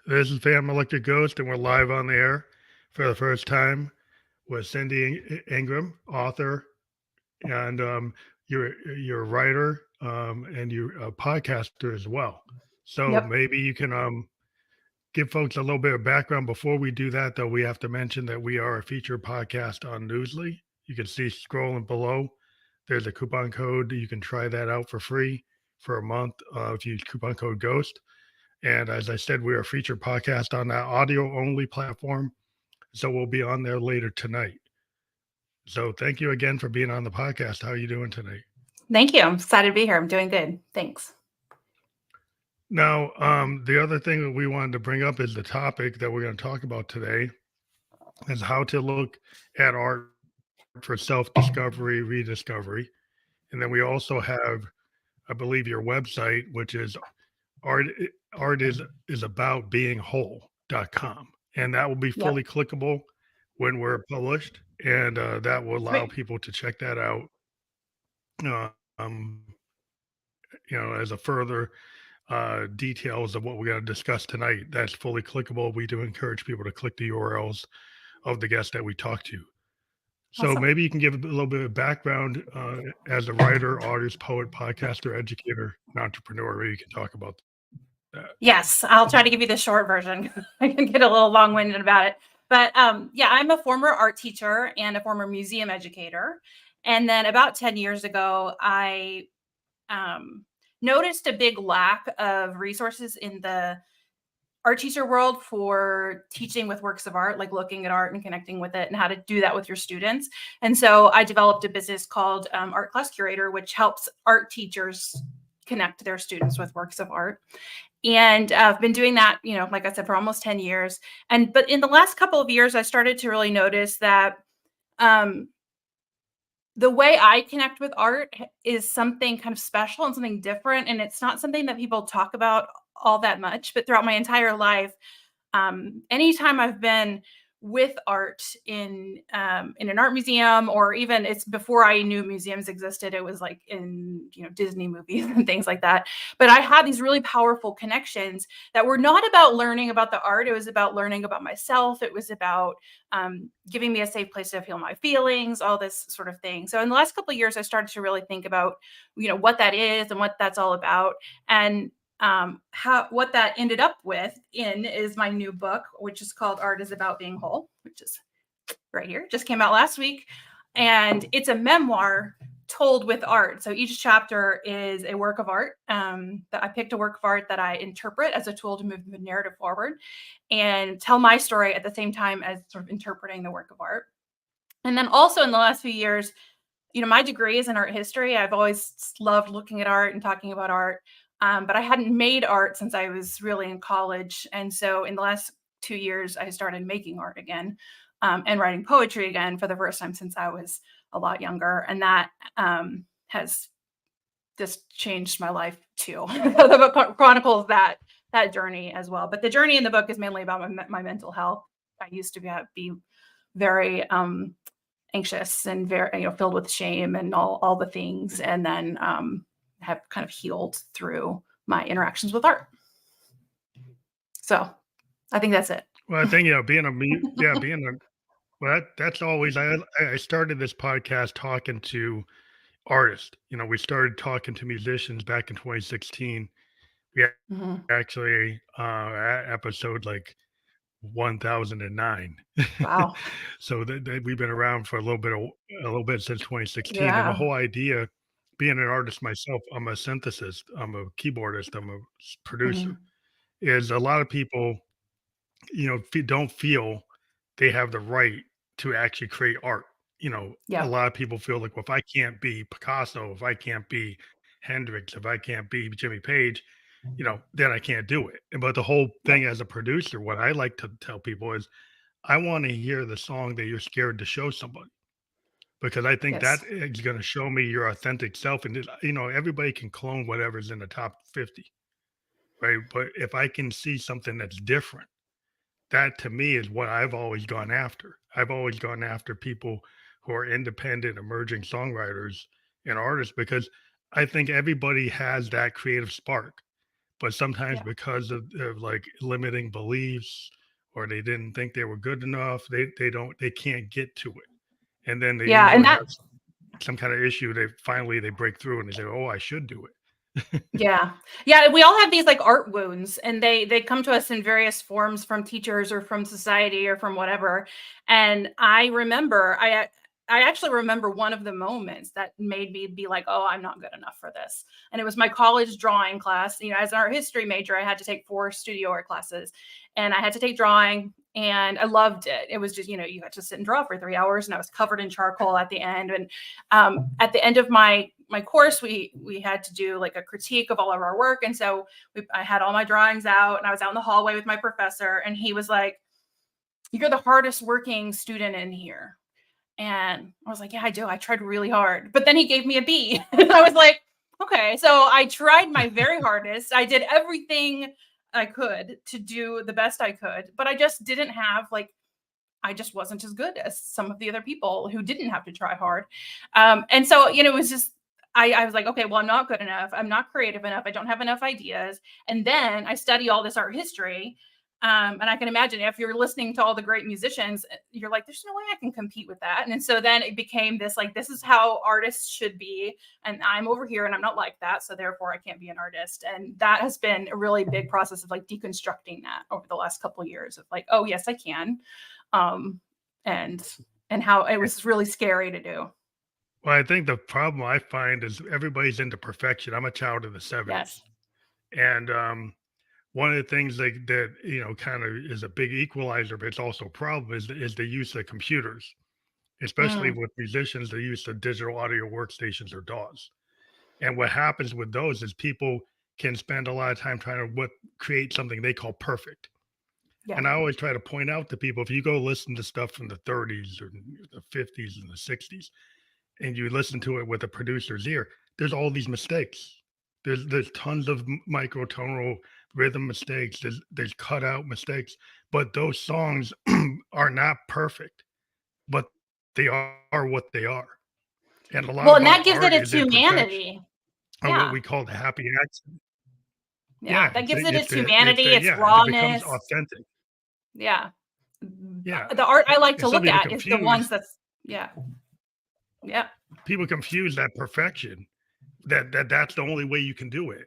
This is Phantom Electric Ghost, and we're live on the air for the first time with Cindy Ingram, author, and you're a writer, and you're a podcaster as well. So Yep. maybe you can give folks a little bit of background. Before we do that, though, we have to mention that we are a featured podcast on Newsly. You can see scrolling below. There's a coupon code. You can try that out for free for a month if you use coupon code GHOST. And as I said, we are a featured podcast on that audio only platform. So we'll be on there later tonight. So thank you again for being on the podcast. How are you doing tonight? Thank you. I'm excited to be here. I'm doing good. Thanks. Now, the other thing that we wanted to bring up is the topic that we're going to talk about today is how to look at art for self-discovery, rediscovery. And then we also have, I believe, your website, which is art art is about being whole.com. And that will be Yep. fully clickable when we're published. And that will allow Great. people to check that out, uh, um, as a further details of what we're going to discuss tonight. That's fully clickable. We do encourage people to click the URLs of the guests that we talk to. So Awesome. maybe you can give a little bit of background as a writer, artist, poet, podcaster, educator, and entrepreneur. Maybe you can talk about that. Yes, I'll try to give you the short version. I can get a little long-winded about it. But yeah, I'm a former art teacher and a former museum educator. And then about 10 years ago, I noticed a big lack of resources in the art teacher world for teaching with works of art, like looking at art and connecting with it and how to do that with your students. And so I developed a business called Art Class Curator, which helps art teachers connect their students with works of art. And I've been doing that, like I said, for almost 10 years. But in the last couple of years, I started to really notice that the way I connect with art is something kind of special and something different. And it's not something that people talk about all that much, but throughout my entire life, anytime I've been with art in an art museum, or even it's before I knew museums existed, it was like in Disney movies and things like that. But I had these really powerful connections that were not about learning about the art. It was about learning about myself. It was about giving me a safe place to feel my feelings, all this sort of thing. So in the last couple of years, I started to really think about what that is and what that's all about. And what that ended up with is my new book, which is called Art is About Being Whole, which is right here. Just came out last week. And it's a memoir told with art. So each chapter is a work of art. That I picked a work of art that I interpret as a tool to move the narrative forward and tell my story at the same time as sort of interpreting the work of art. And then also in the last few years, my degree is in art history. I've always loved looking at art and talking about art. But I hadn't made art since I was really in college. And so in the last 2 years, I started making art again and writing poetry again for the first time since I was a lot younger. And that has just changed my life too. The book chronicles that journey as well. But the journey in the book is mainly about my mental health. I used to be very anxious and very filled with shame and all the things. And then have kind of healed through my interactions with art. So I think that's it. Well, I think that's always I started this podcast talking to artists. We started talking to musicians back in 2016. We Mhm. actually episode like 1009. Wow. So we've been around for a little bit since 2016, and the Yeah. whole idea, being an artist myself, I'm a synthesist, I'm a keyboardist, I'm a producer, Mhm. is a lot of people, don't feel they have the right to actually create art. A Yeah. lot of people feel like, well, if I can't be Picasso, if I can't be Hendrix, if I can't be Jimmy Page, then I can't do it. But the whole Yep. thing as a producer, what I like to tell people is I want to hear the song that you're scared to show somebody, because I think that Yes. is going to show me your authentic self. And, everybody can clone whatever's in the top 50, right? But if I can see something that's different, that to me is what I've always gone after. I've always gone after people who are independent, emerging songwriters and artists, because I think everybody has that creative spark. but sometimes Yeah. because of like limiting beliefs or they didn't think they were good enough, they can't get to it. And then they Yeah, and usually that have some kind of issue. They break through and they say, "Oh, I should do it." yeah. Yeah, we all have these, like, art wounds, and they come to us in various forms from teachers or from society or from whatever, and I actually remember one of the moments that made me be like, "Oh, I'm not good enough for this," and it was my college drawing class. As an art history major, I had to take 4 studio art classes, and I had to take drawing, and I loved it. It was just, you had to sit and draw for 3 hours, and I was covered in charcoal at the end, and at the end of my course, we had to do like a critique of all of our work, and so I had all my drawings out, and I was out in the hallway with my professor, and he was like, "You're the hardest working student in here," and I was like, "Yeah, I do. I tried really hard," but then he gave me a B, and I was like, "Okay." So I tried my very hardest. I did everything I could to do the best I could, but I just didn't have like I just wasn't as good as some of the other people who didn't have to try hard. And so, it was just, I was like, okay, well, I'm not good enough. I'm not creative enough. I don't have enough ideas. And then I study all this art history. And I can imagine if you're listening to all the great musicians, you're like, there's no way I can compete with that. And so then it became this like, this is how artists should be. And I'm over here and I'm not like that. So therefore, I can't be an artist. And that has been a really big process of like deconstructing that over the last couple of years of like, oh, yes, I can, um, and how it was really scary to do. Well, I think the problem I find is everybody's into perfection. I'm a child of the '70s, Yes. and one of the things that kind of is a big equalizer, but it's also a problem is the use of computers, especially Mm, with musicians. The use of digital audio workstations or DAWs. And what happens with those is people can spend a lot of time trying to create something they call perfect. yeah. And I always try to point out to people, if you go listen to stuff from the '30s or the '50s and the '60s, and you listen to it with a producer's ear, there's all these mistakes. There's tons of microtonal rhythm mistakes. There's cutout mistakes, but those songs are not perfect, but they are what they are. And a lot Well, and about that gives it art its is imperfection, humanity. or what Yeah. we call the happy accident. Yeah. Yeah, That gives it its humanity, its it becomes rawness. authentic. Yeah. Yeah, The art I like and to some look people at is the ones confuse that's yeah. Yeah. that perfection, that's the only way you can do it.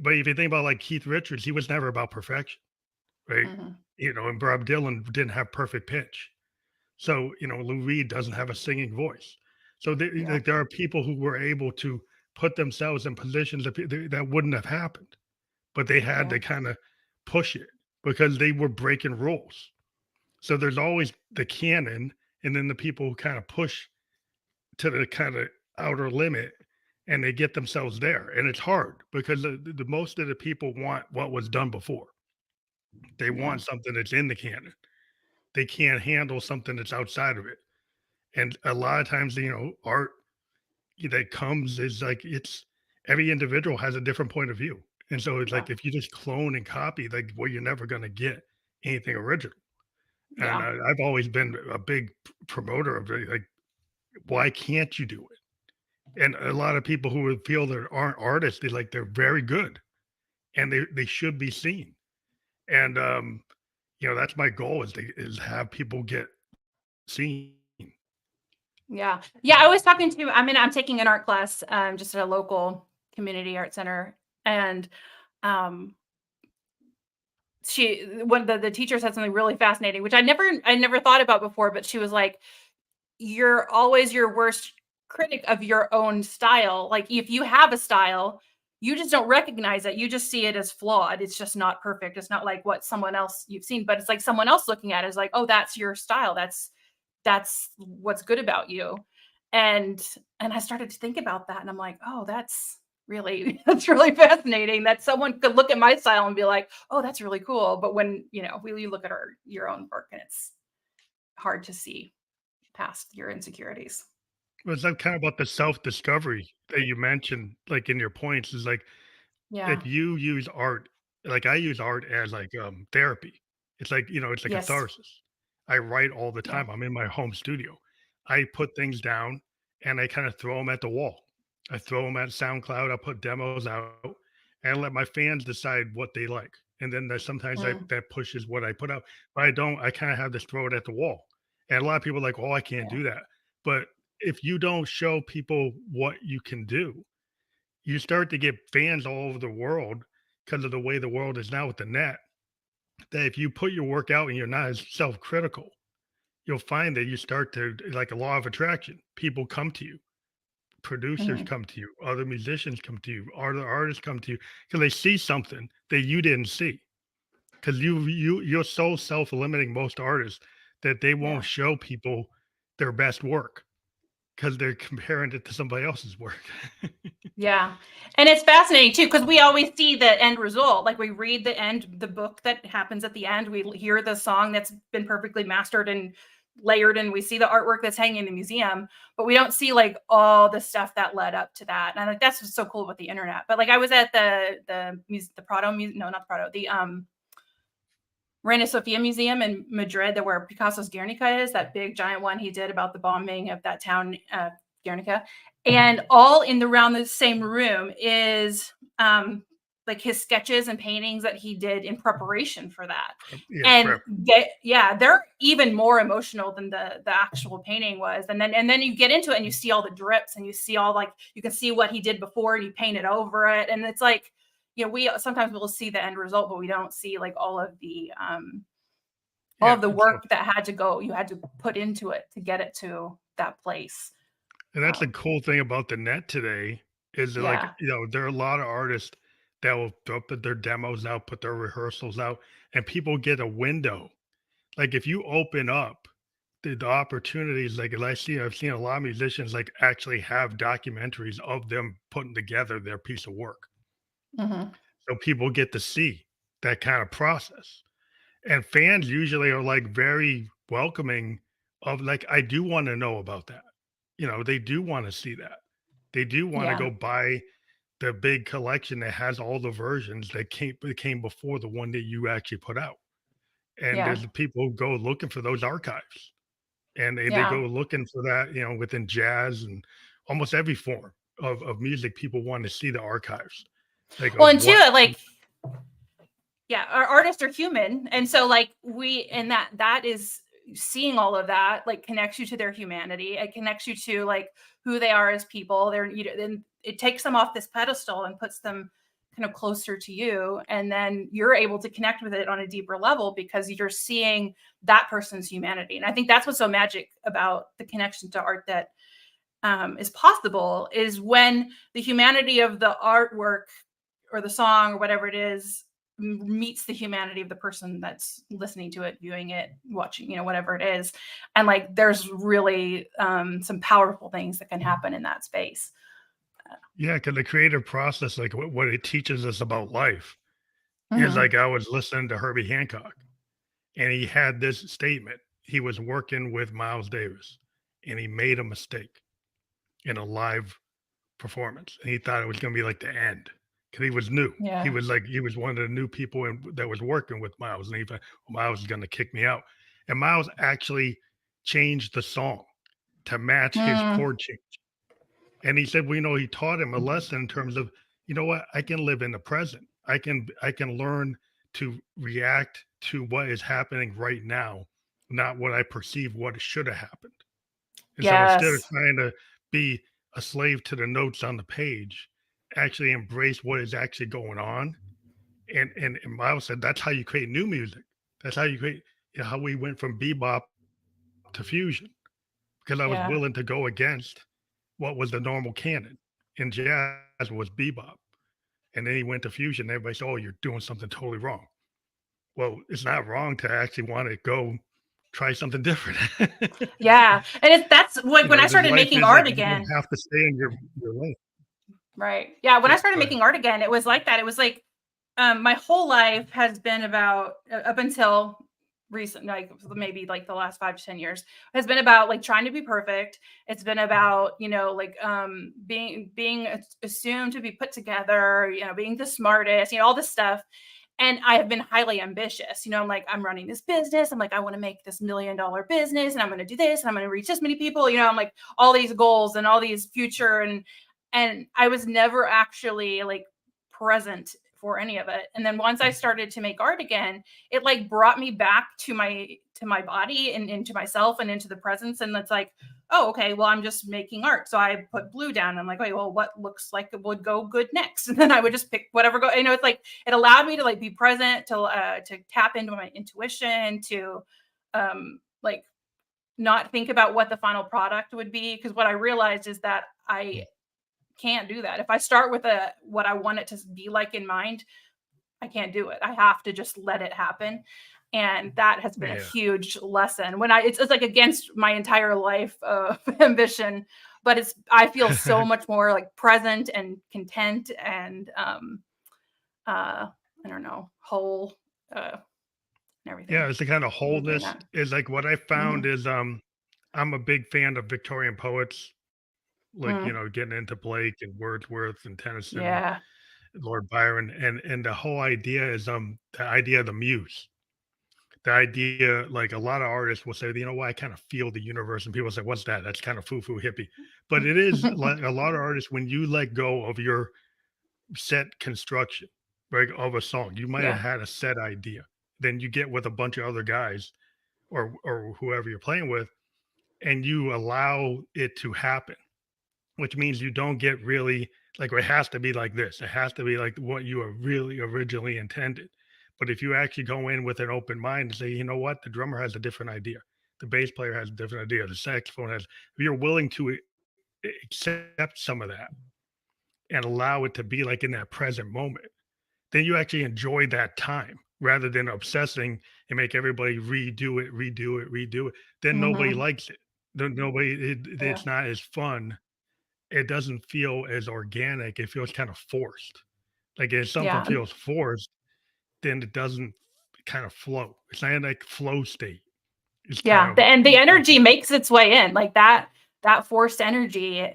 But if you think about like Keith Richards, he was never about perfection, right? Mhm. And Bob Dylan didn't have perfect pitch. So, Lou Reed doesn't have a singing voice. So Yeah. like there are people who were able to put themselves in positions that wouldn't have happened, but they had Yeah. to kind of push it because they were breaking rules. So there's always the canon, and then the people who kind of push to the kind of outer limit, and they get themselves there. And it's hard because the most of the people want what was done before. They Yeah. want something that's in the canon. They can't handle something that's outside of it. And a lot of times, art that comes is like it's every individual has a different point of view. And so it's Yeah. like if you just clone and copy, like well, you're never gonna get anything original. And Yeah. I've always been a big promoter of it. Like, why can't you do it? And a lot of people who would feel that aren't artists, they're very good and they should be seen. And that's my goal is have people get seen. Yeah. Yeah, I was talking to I'm taking an art class, just at a local community art center, and, um, one of the teacher said something really fascinating, which I never thought about before, but she was like, "You're always your worst critic of your own style." Like, if you have a style, you just don't recognize it. You just see it as flawed. It's just not perfect. It's not like what someone else you've seen, but it's like someone else looking at it is like, "Oh, that's your style. That's what's good about you." And I started to think about that and I'm like, "Oh, that's really that's really fascinating that someone could look at my style and be like, "Oh, that's really cool." But when, you look at your own work and it's hard to see past your insecurities. Well, it's like kind of about the self-discovery that you mentioned, like in your points, is like Yeah. if you use art, like I use art as like therapy. It's like, it's a Yes. catharsis. I write all the Yeah. time. I'm in my home studio. I put things down and I kind of throw them at the wall. I throw them at SoundCloud. I put demos out and let my fans decide what they like. And then there's sometimes Mm, that pushes what I put out. But I don't, I kind of have this throw it at the wall. And a lot of people are like, oh, I can't yeah. do that. But if you don't show people what you can do, you start to get fans all over the world because of the way the world is now with the net. That if you put your work out and you're not as self critical, you'll find that you start to, like a law of attraction, people come to you, producers Mhm. come to you, other musicians come to you, other artists come to you because they see something that you didn't see. Because you're so self-limiting, most artists, that they won't Yeah. show people their best work because they're comparing it to somebody else's work. Yeah. And it's fascinating too, because we always see the end result. Like we read the book that happens at the end. We hear the song that's been perfectly mastered and layered, and we see the artwork that's hanging in the museum, but we don't see like all the stuff that led up to that. And like that's what's so cool about the internet. But like I was at the Prado Museum, no, not the Prado, the Reina Sofia Museum in Madrid, that where Picasso's Guernica is, that big giant one he did about the bombing of that town, Guernica. And all in the around the same room is like his sketches and paintings that he did in preparation for that. Yeah, And prep. they're even more emotional than the actual painting was. And then you get into it and you see all the drips and you see all, like, you can see what he did before and you paint it over it. And it's like, we sometimes we'll see the end result, but we don't see like all Yeah, of the and so work that you had to put into it to get it to that place. and that's the Um, cool thing about the net today is that, like, yeah. there are a lot of artists that will put their demos out, put their rehearsals out, and people get a window. Like, if you open up the opportunities, like, as I've seen a lot of musicians, like, actually have documentaries of them putting together their piece of work. Mhm. So people get to see that kind of process. And fans usually are, like, very welcoming of, like, I do wanna know about that. They do wanna see that. They do wanna Yeah. go buy the big collection that has all the versions that came before the one that you actually put out. And Yeah. there's the people who go looking for those archives, and they Yeah. go looking for that, within jazz and almost every form of music, people want to see the archives, like, Well, of and two, what. like, yeah, our artists are human, and so like and that is seeing all of that like connects you to their humanity. It connects you to like who they are as people. Then it takes them off this pedestal and puts them kind of closer to you, and then you're able to connect with it on a deeper level because you're seeing that person's humanity. And I think that's what's so magic about the connection to art that is possible, is when the humanity of the artwork or the song or whatever it is meets the humanity of the person that's listening to it, viewing it, watching, whatever it is. And like there's really some powerful things that can happen in that space. Yeah, because the creative process, like, what it teaches us about life is, Mhm. like, I was listening to Herbie Hancock, and he had this statement. He was working with Miles Davis, and he made a mistake in a live performance, and he thought it was gonna be like the end because he was new. Yeah. He was one of the new people that was working with Miles, and he thought, well, Miles is gonna kick me out. And Miles actually changed the song to match his Mm, chord change. And he said, well, he taught him a lesson in terms of, you know what, I can live in the present. I can learn to react to what is happening right now, not what I perceive what should have happened. And so instead of yes. trying to be a slave to the notes on the page, actually embrace what is actually going on. And Miles said that's how you create new music. That's how you create, how we went from bebop to fusion, because I was Yeah. willing to go against what was the normal canon. And jazz was bebop. And then he went to fusion. And everybody said, oh, you're doing something totally wrong. Well, it's not wrong to actually want to go try something different. Yeah. And that's like when I This started life making is like art you don't again. have to stay in your lane. Right. Yeah. When Yeah, I started go ahead. making art again, it was like that. It was like my whole life has been about up until recent, like maybe like the last 5 to 10 years, has been about like trying to be perfect. It's been about like being assumed to be put together, being the smartest, all this stuff. And I have been highly ambitious. I'm like, I'm running this business. I'm like, I want to make this $1 million business, and I'm going to do this, and I'm going to reach this many people. I'm like all these goals and all these future, and I was never actually like present for any of it. And then once I started to make art again, it like brought me back to my body and into myself and into the presence. And it's like, oh, okay, well, I'm just making art. So I put blue down. I'm like, wait, well, what looks like it would go good next? And then I would just pick whatever go. It's like it allowed me to like be present, to tap into my intuition, to like not think about what the final product would be. Because what I realized is that I can't do that. If I start with what I want it to be like in mind, I can't do it. I have to just let it happen. And that has been a huge lesson when it's like against my entire life of ambition, but I feel so much more like present and content and, I don't know, whole, and everything. Yeah, it's the kind of wholeness is like what I found is I'm a big fan of Victorian poets, like getting into Blake and Wordsworth and Tennyson and Yeah. Lord Byron, and the whole idea is the idea of the muse. The idea, like a lot of artists will say, you know what, I kind of feel the universe, and people say, what's that? That's kind of foo-foo hippie. But it is like a lot of artists, when you let go of your set construction, right, of a song, you might have Yeah. had a set idea. Then you get with a bunch of other guys or whoever you're playing with, and you allow it to happen, which means you don't get really like it has to be like this. It has to be like what you are really originally intended. But if you actually go in with an open mind and say, you know what, the drummer has a different idea, the bass player has a different idea, the saxophone has, if you're willing to accept some of that and allow it to be like in that present moment, then you actually enjoy that time rather than obsessing and make everybody redo it, redo it, redo it. Then nobody likes it. Then Yeah. it's not as fun. It doesn't feel as organic. It feels kind of forced. Like if something Yeah. feels forced, then it doesn't kind of flow. It's not in like flow state. It's kind Yeah. of And the energy makes its way in like that forced energy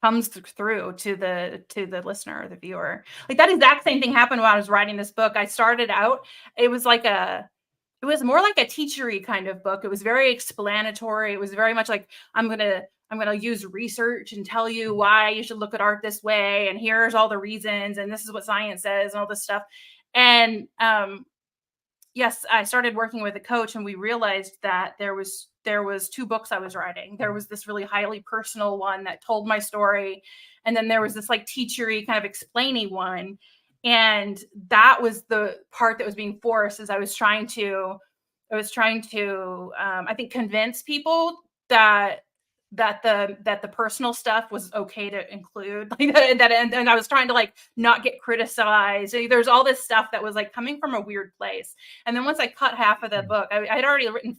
comes through to the listener or the viewer. Like that exact same thing happened when I was writing this book. I started out, it was more like a teachery kind of book. It was very explanatory. It was very much like I'm gonna use research and tell you why you should look at art this way, and here's all the reasons, and this is what science says, and all this stuff. And yes, I started working with a coach, and we realized that there was two books I was writing. There was this really highly personal one that told my story, and then there was this like teachery kind of explainy one. And that was the part that was being forced as I was trying to I think convince people that the personal stuff was okay to include, like that and I was trying to like not get criticized. There's all this stuff that was like coming from a weird place. And then once I cut half of the book, I had already written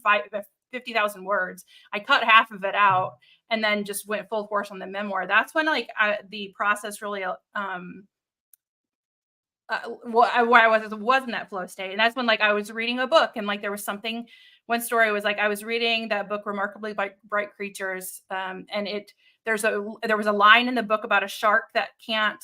50,000 words. I cut half of it out and then just went full force on the memoir. That's when like the process really where I was in that flow state. And that's when like I was reading a book and like there was something. One story was like I was reading that book, Remarkably Bright Creatures, and there was a line in the book about a shark that can't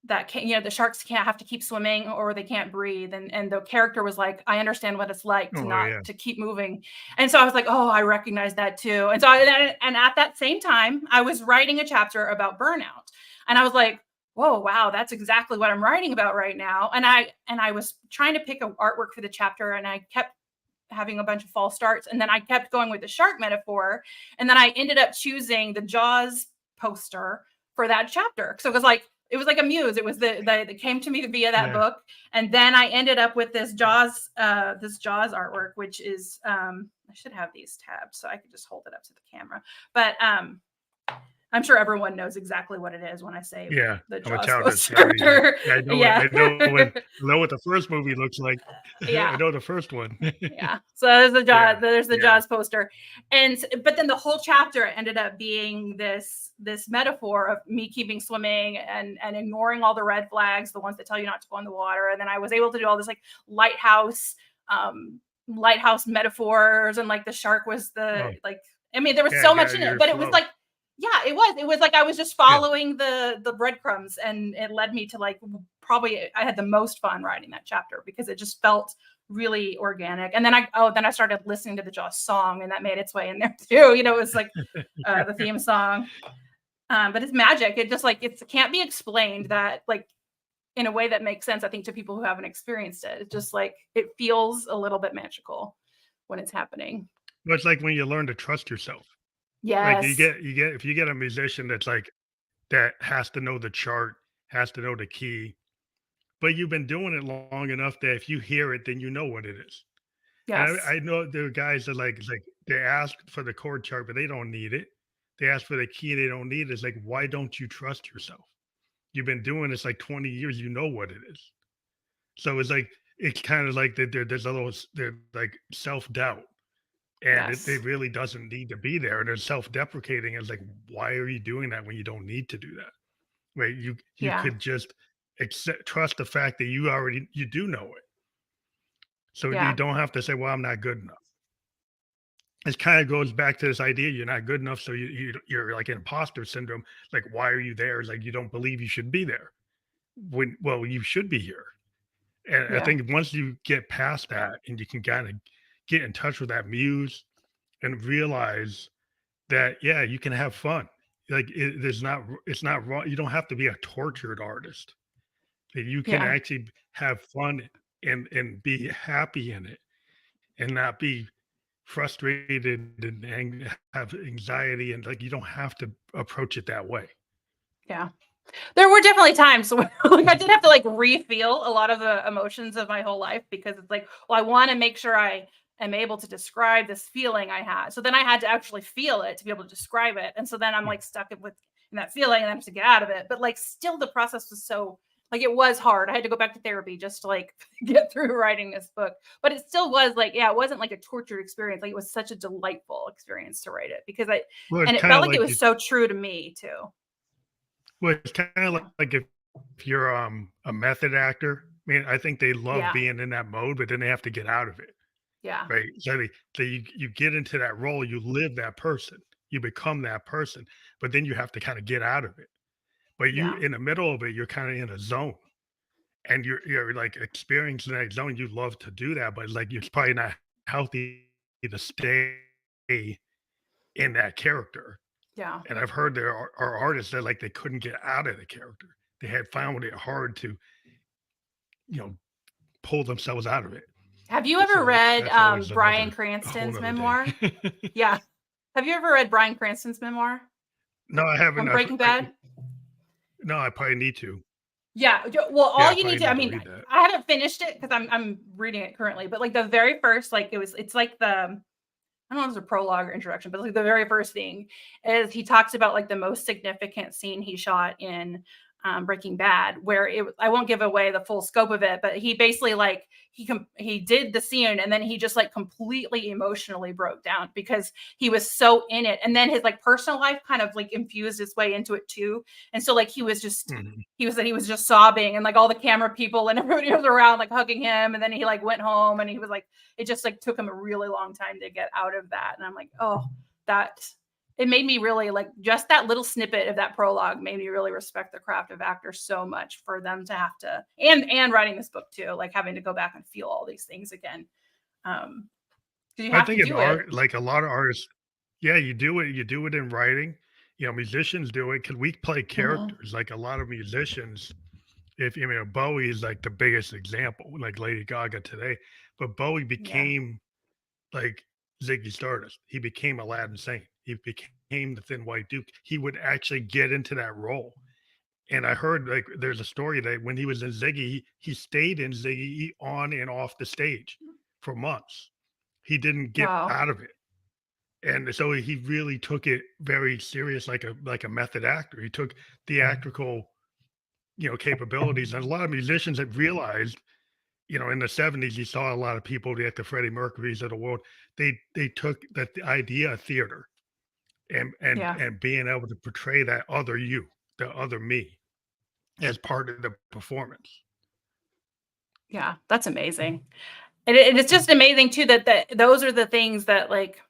the sharks can't have to keep swimming or they can't breathe, and the character was like, I understand what it's like to keep moving. And so I was like, oh, I recognize that too. And so and at that same time I was writing a chapter about burnout, and I was like, whoa, wow, that's exactly what I'm writing about right now. And I was trying to pick an artwork for the chapter, and I kept having a bunch of false starts, and then I kept going with the shark metaphor, and then I ended up choosing the Jaws poster for that chapter. So it was like a muse. It was that came to me via that book, and then I ended up with this Jaws artwork, which is I should have these tabs so I could just hold it up to the camera. But I'm sure everyone knows exactly what it is when I say the Jaws poster. I know what the first movie looks like. Yeah. I know the first one. Yeah. So there's the Jaws, there's the Jaws poster. But then the whole chapter ended up being this metaphor of me keeping swimming and ignoring all the red flags, the ones that tell you not to go in the water. And then I was able to do all this like lighthouse metaphors, and like the shark was there was so much in it, but it was like, it was like I was just following the breadcrumbs, and it led me to like probably I had the most fun writing that chapter because it just felt really organic. And then I started listening to the Jaws song, and that made its way in there too. It was like the theme song. But it's magic. It just like it can't be explained that like in a way that makes sense, I think, to people who haven't experienced it. It's just like it feels a little bit magical when it's happening. But it's like when you learn to trust yourself. Like Yes. you get if you get a musician that's like that has to know the chart, has to know the key, but you've been doing it long enough that if you hear it, then you know what it is. And Yes. I know there are guys that like they ask for the chord chart, but they don't need it. They ask for the key, they don't need it. It's like, why don't you trust yourself? You've been doing this like 20 years, you know what it is. So it's like it's kind of like that there's a little they're like self-doubt. And it Yes. really doesn't need to be there. And it's self-deprecating. It's like, why are you doing that when you don't need to do that? Right? You Yeah. could just trust the fact that you do know it. So you Yeah. don't have to say, well, I'm not good enough. It kind of goes back to this idea you're not good enough, so you're like imposter syndrome. Like, why are you there? It's like you don't believe you should be there. When well, you should be here. And I Yeah. think once you get past that and you can kind of get in touch with that muse and realize that yeah, you can have fun. Like it's not wrong. You don't have to be a tortured artist. That you can Yeah. actually have fun and be happy in it and not be frustrated and have anxiety and like you don't have to approach it that way. Yeah. There were definitely times when like I did have to like re-feel a lot of the emotions of my whole life because it's like, well, I want to make sure I am able to describe this feeling I had. So then I had to actually feel it to be able to describe it. And so then I'm Mm. like stuck with in that feeling and I have to get out of it. But like still the process was so like it was hard. I had to go back to therapy just to like get through writing this book. But it still was like, yeah, it wasn't like a tortured experience. Like it was such a delightful experience to write it because I Well, it's and it kind felt of like it like was so true to me too. it's kind of Yeah. like if you're a method actor. I mean, I think they love Yeah. being in that mode, but then they have to get out of it. Yeah. Right. So you get into that role, you live that person, you become that person, but then you have to kind of get out of it. But you Yeah. in the middle of it, you're kind of in a zone and you're like experiencing that zone. You love to do that, but like it's probably not healthy to stay in that character. Yeah. And I've heard there are artists that like they couldn't get out of the character. They had found it hard to, you know, pull themselves out of it. Have you ever So read, that's always Bryan a whole Cranston's nother day. memoir? Yeah. Have you ever read Bryan Cranston's memoir No, I haven't. on Breaking Bad? No, I probably need to. Yeah, well, Yeah, all I you need probably to I need to mean, read that. I haven't finished it because I'm reading it currently, but, like, the very first, like, it's like the I don't know if it's a prologue or introduction, but, like, the very first thing is he talks about, like, the most significant scene he shot in, Breaking Bad, where I won't give away the full scope of it, but he basically, like, he did the scene, and then he just, like, completely emotionally broke down because he was so in it, and then his, like, personal life kind of, like, infused its way into it too, and so, like, Mhm. he was just sobbing, and, like, all the camera people and everybody was around, like, hugging him, and then he, like, went home, and he was, like, it just like took him a really long time to get out of that. And I'm like, oh, that it made me really like just that little snippet of that prologue made me really respect the craft of actors so much for them to have to and writing this book too, like having to go back and feel all these things again. Um, because you I have to think in do it. art, like a lot of artists, yeah, you do it in writing. You know, musicians do it because we play Mhm. characters. Like a lot of musicians, if you know, Bowie is like the biggest example, like Lady Gaga today. But Bowie Yeah. became like Ziggy Stardust. He became Aladdin Sane. He became the Thin White Duke. He would actually get into that role. And I heard like there's a story that when he was in Ziggy, he stayed in Ziggy on and off the stage for months. He didn't get Wow. out of it. And so he really took it very serious, like a method actor. He took theatrical, you know, capabilities. And a lot of musicians have realized, you know, in the 70s, you saw a lot of people like the Freddie Mercurys of the world. They took that the idea of theater Yeah. and being able to portray that other you, the other me, as part of the performance. Yeah. That's amazing. And it's just amazing too that those are the things that like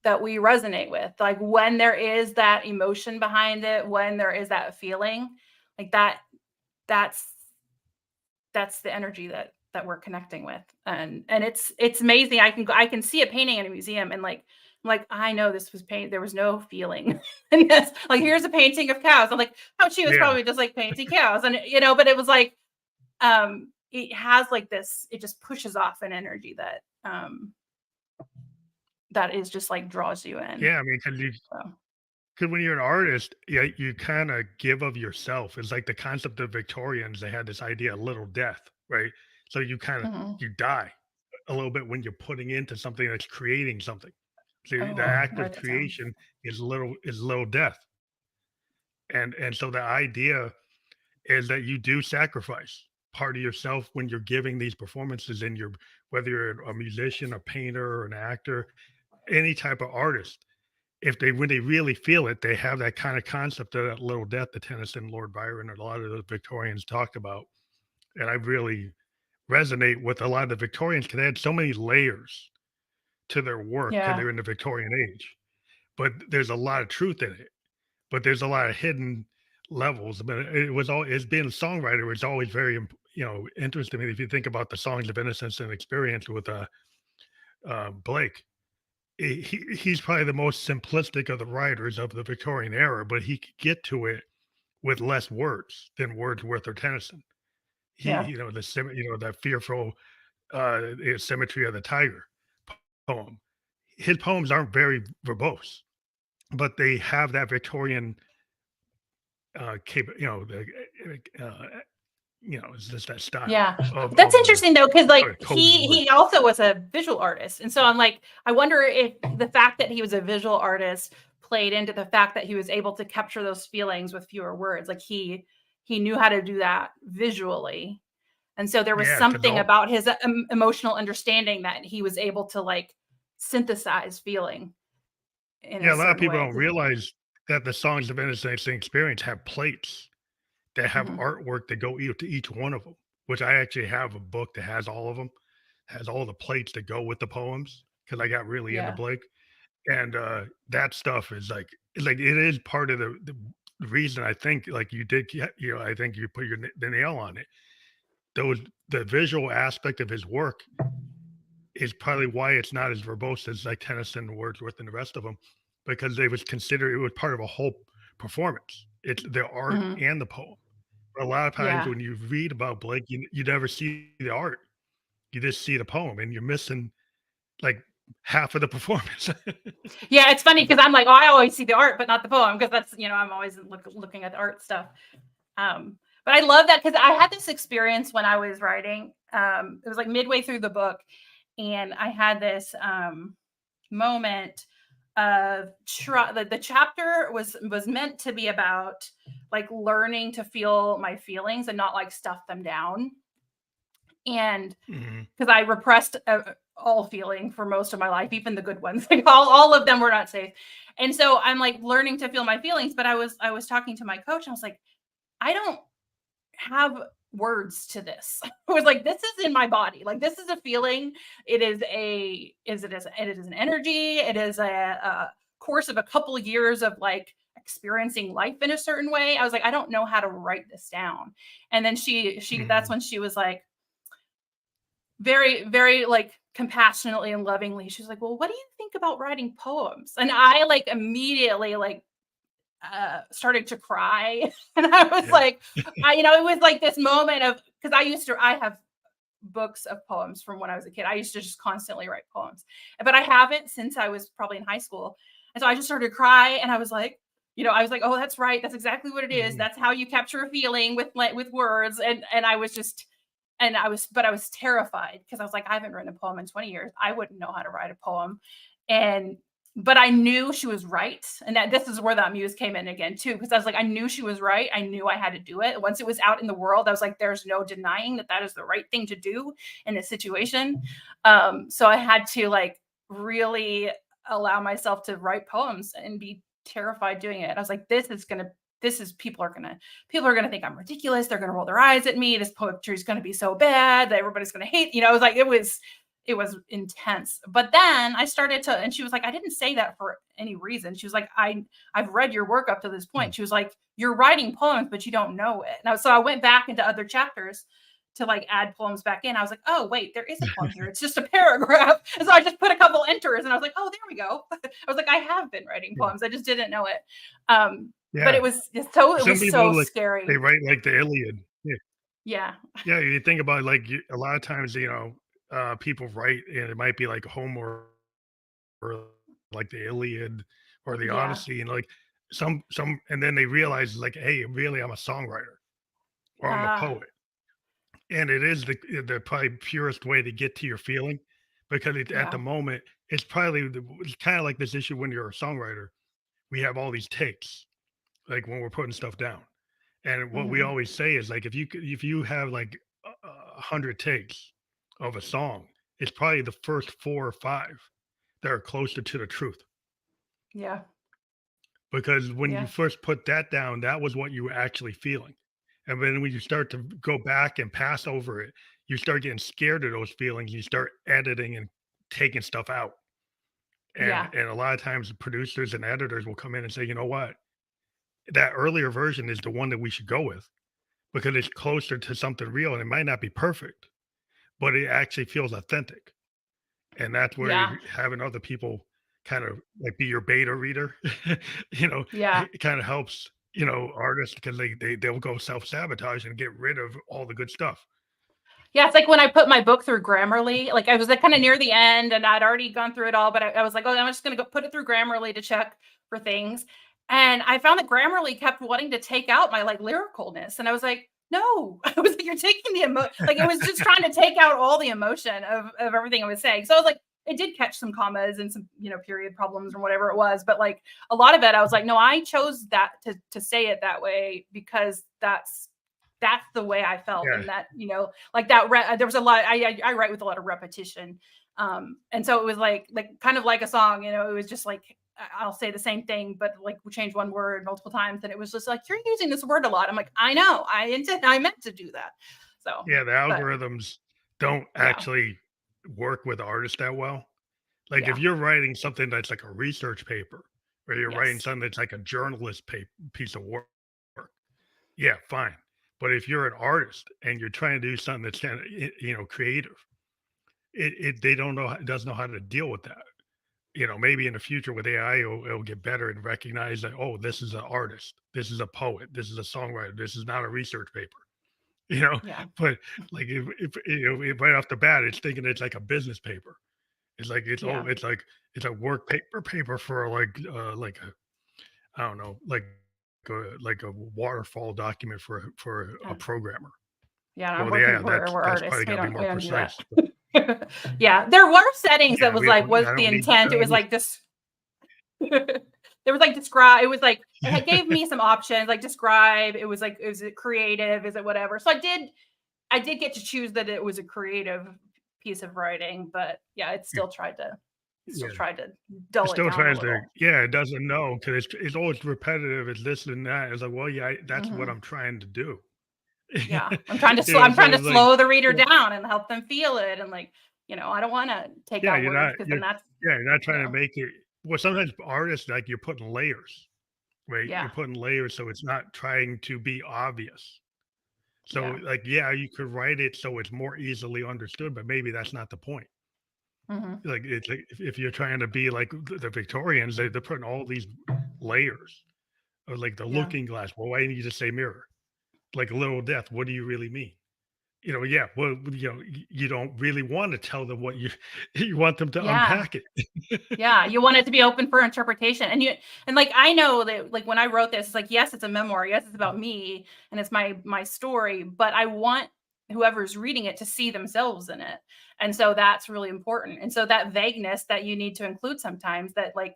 that we resonate with. Like when there is that emotion behind it, when there is that feeling, like that's that's the energy that we're connecting with. And it's amazing. I can see a painting in a museum and like Like, I know this was paint. There was no feeling in this. Like, here's a painting of cows. I'm like, oh, she was Yeah. probably just like painting cows. And, but it was like, it has like this, it just pushes off an energy that is just like draws you in. Yeah, I mean, So, because when you're an artist, yeah, you kinda give of yourself. It's like the concept of Victorians, they had this idea of little death, right? So mhm. you die a little bit when you're putting into something that's creating something. So the Oh, act I of like that sound. creation is little death. And so the idea is that you do sacrifice part of yourself when you're giving these performances in your whether you're a musician, a painter, or an actor, any type of artist. If they when they really feel it, they have that kind of concept of that little death that Tennyson, Lord Byron, and a lot of the Victorians talked about. And I really resonate with a lot of the Victorians because they had so many layers to their work because Yeah. they're in the Victorian age. But there's a lot of truth in it. But there's a lot of hidden levels. But it was all as being a songwriter, it's always very interesting. If you think about the songs of innocence and experience with Blake, he's probably the most simplistic of the writers of the Victorian era, but he could get to it with less words than Wordsworth or Tennyson. Yeah. That fearful symmetry of the tiger poem. His poems aren't very verbose, but they have that Victorian it's just that style Yeah. That's of interesting though, because like coded he words. also was a visual artist. And so I'm like, I wonder if the fact that he was a visual artist played into the fact that he was able to capture those feelings with fewer words. Like he knew how to do that visually. And so there was Yeah, because something about his emotional understanding that he was able to like synthesize feeling in a yeah, a lot of certain people way. don't realize that the songs of innocence and experience have plates that have Mhm. artwork that go to each one of them. Which I actually have a book that has all of them, has all the plates that go with the poems because I got really into Yeah. Blake. And that stuff is like it is part of the reason I think like you did I think you put the nail on it. Those the visual aspect of his work is probably why it's not as verbose as like Tennyson, Wordsworth, and the rest of them, because it was part of a whole performance. It's the art Mhm. and the poem. But a lot of times Yeah. when you read about Blake, you never see the art. You just see the poem, and you're missing like half of the performance. Yeah, it's funny because I'm like, oh, I always see the art, but not the poem because that's I'm always looking at the art stuff. But I love that because I had this experience when I was writing. It was like midway through the book, and I had this moment of the chapter was meant to be about like learning to feel my feelings and not like stuff them down. And Mhm. because I repressed all feeling for most of my life, even the good ones. Like all of them were not safe. And so I'm like learning to feel my feelings. But I was talking to my coach. And I was like, I don't have words to this. I was like, this is in my body. Like this is a feeling. It is an energy. It is a course of a couple of years of like experiencing life in a certain way. I was like, I don't know how to write this down. And then she that's Mhm. when she was like, very, very like compassionately and lovingly. She's like, "Well, what do you think about writing poems?" And I like immediately like started to cry. And I was Yeah. like, it was like this moment of because I have books of poems from when I was a kid. I used to just constantly write poems, but I haven't since I was probably in high school. And so I just started to cry, and I was like, oh, that's right. That's exactly what it is. Mhm. That's how you capture a feeling with words. And I was just but I was terrified because I was like, I haven't written a poem in 20 years. I wouldn't know how to write a poem. And but I knew she was right. And that this is where that muse came in again too. Because I was like, I knew she was right. I knew I had to do it. Once it was out in the world, I was like, there's no denying that that is the right thing to do in this situation. So I had to like really allow myself to write poems and be terrified doing it. I was like, people are going to think I'm ridiculous. They're going to roll their eyes at me. This poetry is going to be so bad that everybody's going to hate. It was like it was intense. But then I started to, and she was like, I didn't say that for any reason. She was like, I've read your work up to this Mm. point. She was like, you're writing poems, but you don't know it. So I went back into other chapters to like add poems back in, I was like, oh wait, there is a poem here. It's just a paragraph. And so I just put a couple enters and I was like, oh, there we go. I was like, I have been writing Yeah. poems. I just didn't know it. But Yeah. it Some was people so like they scary. write like the Iliad. Yeah. Yeah. Yeah. You think about like a lot of times, people write and it might be like Homer or like the Iliad or the Yeah. Odyssey, and like and then they realize like, hey, really, I'm a songwriter or I'm a Uh poet, and it is the probably purest way to get to your feeling, because at the yeah. moment it's probably it's kind of like this issue when you're a songwriter. We have all these takes, like when we're putting stuff down, and what we Hmm. always say is like if you have like 100 takes of a song, it's probably the first 4 or 5 that are closer to the truth. Yeah. Because when you Yeah. first put that down, that was what you were actually feeling. And then when you start to go back and pass over it, you start getting scared of those feelings. You start editing and taking stuff out. Yeah. And a lot of times, the producers and editors will come in and say, you know what, that earlier version is the one that we should go with because it's closer to something real, and it might not be perfect, but it actually feels authentic. And that's where Yeah. having other people kind of like be your beta reader, Yeah. it kind of helps, artists because they'll go self-sabotage and get rid of all the good stuff. Yeah, it's like when I put my book through Grammarly, like I was like kind of near the end and I'd already gone through it all, but I was like, oh, I'm just going to go put it through Grammarly to check for things. And I found that Grammarly kept wanting to take out my like lyricalness. And I was like, no, I was like, you're taking like it was just trying to take out all the emotion of everything I was saying. So I was like, it did catch some commas and some, period problems or whatever it was. But like a lot of it, I was like, no, I chose that to say it that way because that's the way I felt. Yeah, And that, like there was a lot, I write with a lot of repetition. And so it was like kind of like a song, it was just like, I'll say the same thing, but like we change one word multiple times. And it was just like, you're using this word a lot. I'm like, I know, I meant to do that. So, yeah, the but algorithms don't yeah, actually work with artists that well. Like if yeah, you're writing something that's like a research paper, or you're writing yes, something that's like a piece of work, yeah, fine. But if you're an artist and you're trying to do something that's kind of creative, they don't know doesn't know how to deal with that. Maybe in the future with AI, it'll get better and recognize that, oh, this is an artist, this is a poet, this is a songwriter, this is not a research paper. You know, yeah, but like if right off the bat, it's thinking it's like a business paper. It's like yeah, it's a work paper for like a I don't know like a waterfall document for a yeah. programmer. Yeah, I'm Well, working. yeah, we're that's artists. probably got to be We more don't do precise. that. Yeah, there were settings that Yeah, was like, I what's the don't need intent? It was like this. There was like describe. It was like it gave me some options, like describe. It was like, is it creative? Is it whatever? So I did get to choose that it was a creative piece of writing, but yeah, it still Yeah, tried to it dull it still down a tries to, little. yeah, it doesn't know because it's always repetitive. It's this and that. It's like, well, yeah, that's what Hmm. I'm trying to do. Yeah, So I'm trying to it's like, slow the reader well, down and help them feel it, and like, I don't want to take yeah, out words because then that's, you're not trying to you know, make it. Well, sometimes artists like you're putting layers, right? You're yeah, putting layers, so it's not trying to be obvious. So, yeah. like, yeah, you could write it so it's more easily understood, but maybe that's not the point. Hmm. Like, it's like if you're trying to be like the Victorians, they're putting all these layers, or like the Yeah. looking glass. Well, why didn't you just say mirror? Like little death. What do you really mean? Yeah. Well, you don't really want to tell them what you you want them to Yeah. unpack it. Yeah, you want it to be open for interpretation. And like I know that like when I wrote this, it's like, yes, it's a memoir. Yes, it's about me and it's my story, but I want whoever's reading it to see themselves in it. And so that's really important. And so that vagueness that you need to include sometimes, that like,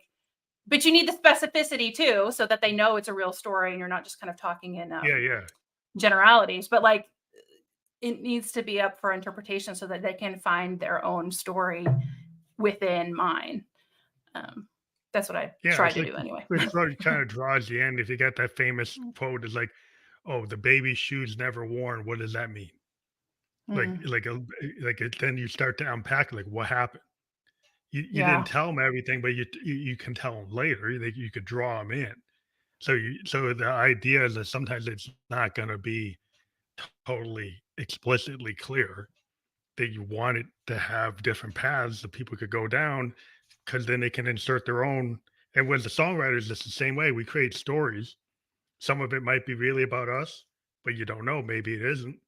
but you need the specificity too, so that they know it's a real story and you're not just kind of talking in Yeah, yeah, generalities, but like it needs to be up for interpretation so that they can find their own story within mine. Um, that's what I yeah. try It's to like do anyway. it kind of draws the end. If you got that famous quote, is like, "Oh, the baby's shoes never worn." What does that mean? Mm, Then you start to unpack like what happened. You didn't yeah, tell them everything, but you can tell them later. That you could draw them in. So the idea is that sometimes it's not going to be totally explicitly clear that you want it to have different paths that people could go down because then they can insert their own. And with the songwriters, it's the same way. We create stories. Some of it might be really about us, but you don't know. Maybe it isn't.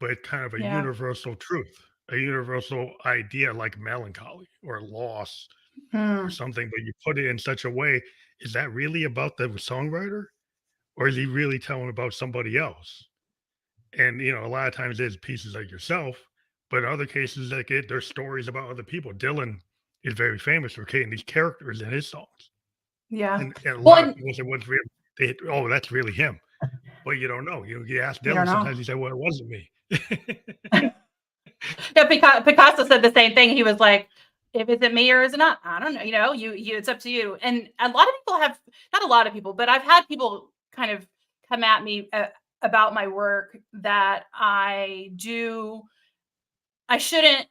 But it's kind of a Yeah. universal truth, a universal idea like melancholy or loss or Mm. something. But you put it in such a way, is that really about the songwriter? Or is he really telling about somebody else? And, a lot of times there's pieces like yourself, but in other cases, like there's stories about other people. Dylan is very famous for creating these characters in his songs. Yeah. And a Well, lot of and people say, what's real? Oh, that's really him. But you don't know. You ask you don't Dylan, know. sometimes he said, well, it wasn't me. Yeah, Picasso said the same thing. He was like, "If it's me or is it not? I don't know. It's up to you." And a lot of people have, not a lot of people, but I've had people kind of come at me about my work that I shouldn't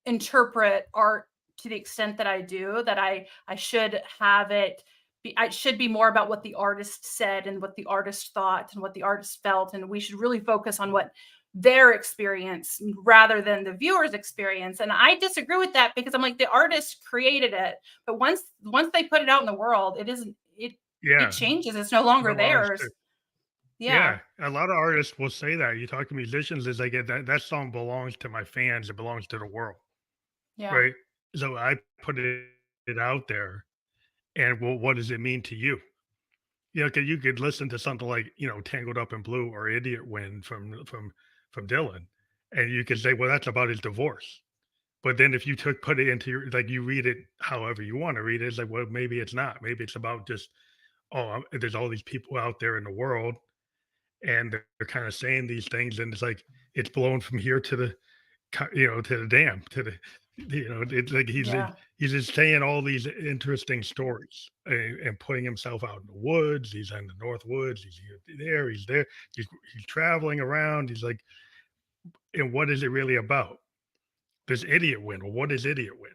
interpret art to the extent that I do, that I should have it be I should be more about what the artist said and what the artist thought and what the artist felt, and we should really focus on what their experience rather than the viewer's experience. And I disagree with that because I'm like, the artist created it, but once they put it out in the world, it isn't it Yeah. changes. It's no longer No, honest. theirs. Yeah. Yeah. A lot of artists will say that. You talk to musicians, it's like that song belongs to my fans. It belongs to the world. Yeah. Right. So I put it out there. And well, what does it mean to you? Cause you could listen to something like, "Tangled Up in Blue" or "Idiot Wind" from Dylan, and you could say, "Well, that's about his divorce." But then if you put it into your like, you read it however you wanna read it, it's like, well, maybe it's not. Maybe it's about just, "Oh, there's all these people out there in the world, and they're kinda saying these things, and it's like, it's blown from here to the to the dam, to the it's like Yeah. he's just saying all these interesting stories and putting himself out in the woods. He's in the North Woods. He's there. He's there. He's traveling around. He's like, and what is it really about? This idiot win. Well, what is idiot win?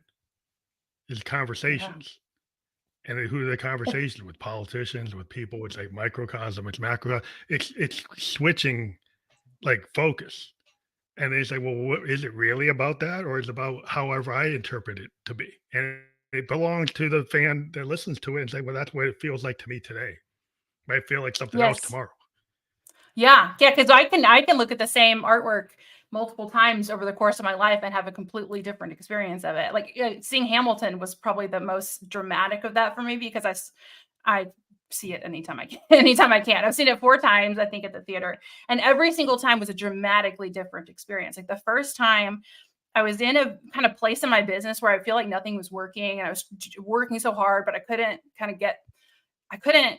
Is Yeah. conversations. And then who are the conversations with politicians, with people? It's like microcosm, it's macrocosm. It's switching like focus. And they say, "Well, what is it really about that, or is it about however I interpret it to be?" And it belongs to the fan that listens to it and say, "Well, that's what it feels like to me today. Might feel like something else Yes. tomorrow." Yeah, yeah, because I can look at the same artwork multiple times over the course of my life and have a completely different experience of it. Like, seeing Hamilton was probably the most dramatic of that for me because I see it anytime I can. Anytime I can. I've seen it 4 times, I think, at the theater, and every single time was a dramatically different experience. Like, the first time, I was in a kind of place in my business where I feel like nothing was working, and I was working so hard, but I couldn't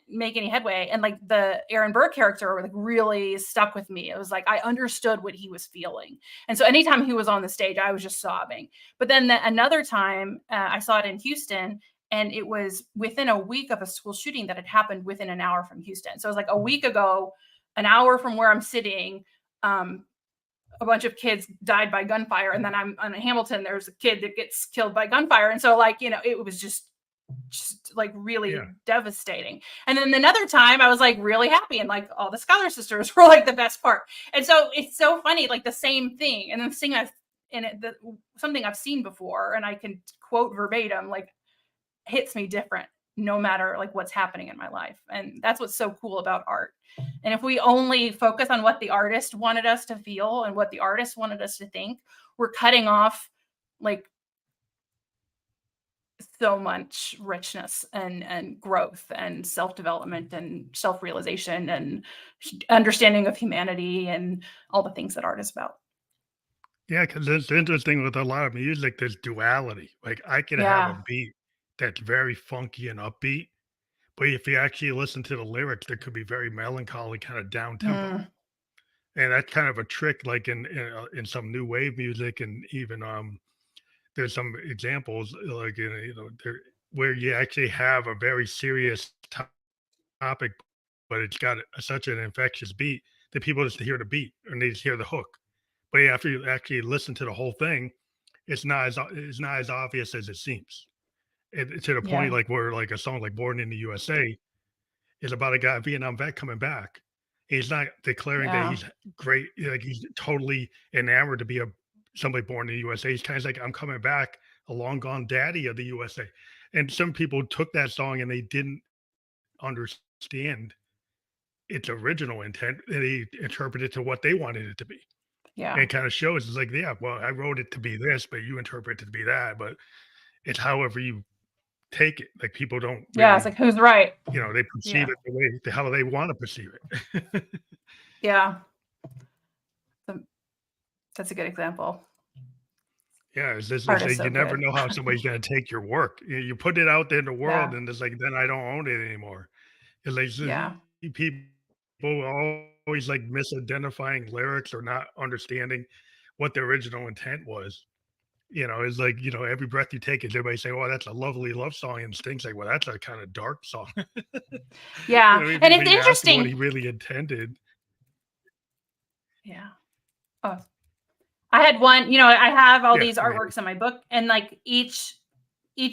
make any headway. And like the Aaron Burr character like really stuck with me. It was like I understood what he was feeling. And so anytime he was on the stage, I was just sobbing. But then another time I saw it in Houston, and it was within a week of a school shooting that had happened within an hour from Houston. So it was like a week ago, an hour from where I'm sitting. Um, a bunch of kids died by gunfire, and then I'm on Hamilton. There's a kid that gets killed by gunfire, and so like it was just like really Yeah, devastating. And then another time I was like really happy, and like all the Scholar Sisters were like the best part. And so it's so funny, like the same thing. And the thing I've in it that something I've seen before and I can quote verbatim, like hits me different no matter like what's happening in my life. And that's what's so cool about art. And if we only focus on what the artist wanted us to feel and what the artist wanted us to think, we're cutting off like so much richness and growth and self-development and self-realization and understanding of humanity and all the things that art is about. yeah. Because it's interesting with a lot of music. There's duality. Like I could have a Yeah. beat that's very funky and upbeat, but if you actually listen to the lyrics, there could be very melancholy, kind of down tempo. Mm, And that's kind of a trick, like in some new wave music, and even there's some examples like there where you actually have a very serious topic, but it's got such an infectious beat that people just hear the beat and they just hear the hook. But after you actually listen to the whole thing, it's not as obvious as it seems. To the point yeah. like where like a song like "Born in the USA" is about a guy, a Vietnam vet coming back. He's not declaring that Yeah. he's great, like, he's totally enamored to be a somebody born in the USA. He's kinda like, "I'm coming back, a long gone daddy of the USA." And some people took that song and they didn't understand its original intent, and they interpreted it to what they wanted it to be. And Yeah. it kinda shows, it's like, "Yeah, well, I wrote it to be this, but you interpret it to be that," but it's however you take it. Like, people don't Yeah, it's really, like, who's right? they perceive Yeah. it the way how they wanna perceive it. Yeah. Um, that's a good example. Yeah, it's Art is like you so never good. know how somebody's gonna take your work. You put it out there in the world, Yeah. and it's like, then I don't own it anymore. It's like, so Yeah. people always, like, misidentifying lyrics or not understanding what the original intent was. It's like, every breath you take is everybody saying, "Oh, that's a lovely love song," and Sting's like, "Well, that's a kinda dark song." Yeah. And When it's you ask him what he interesting. really intended. Yeah. Oh, I had one, I have all Yeah, these I mean, artworks in my book, and like each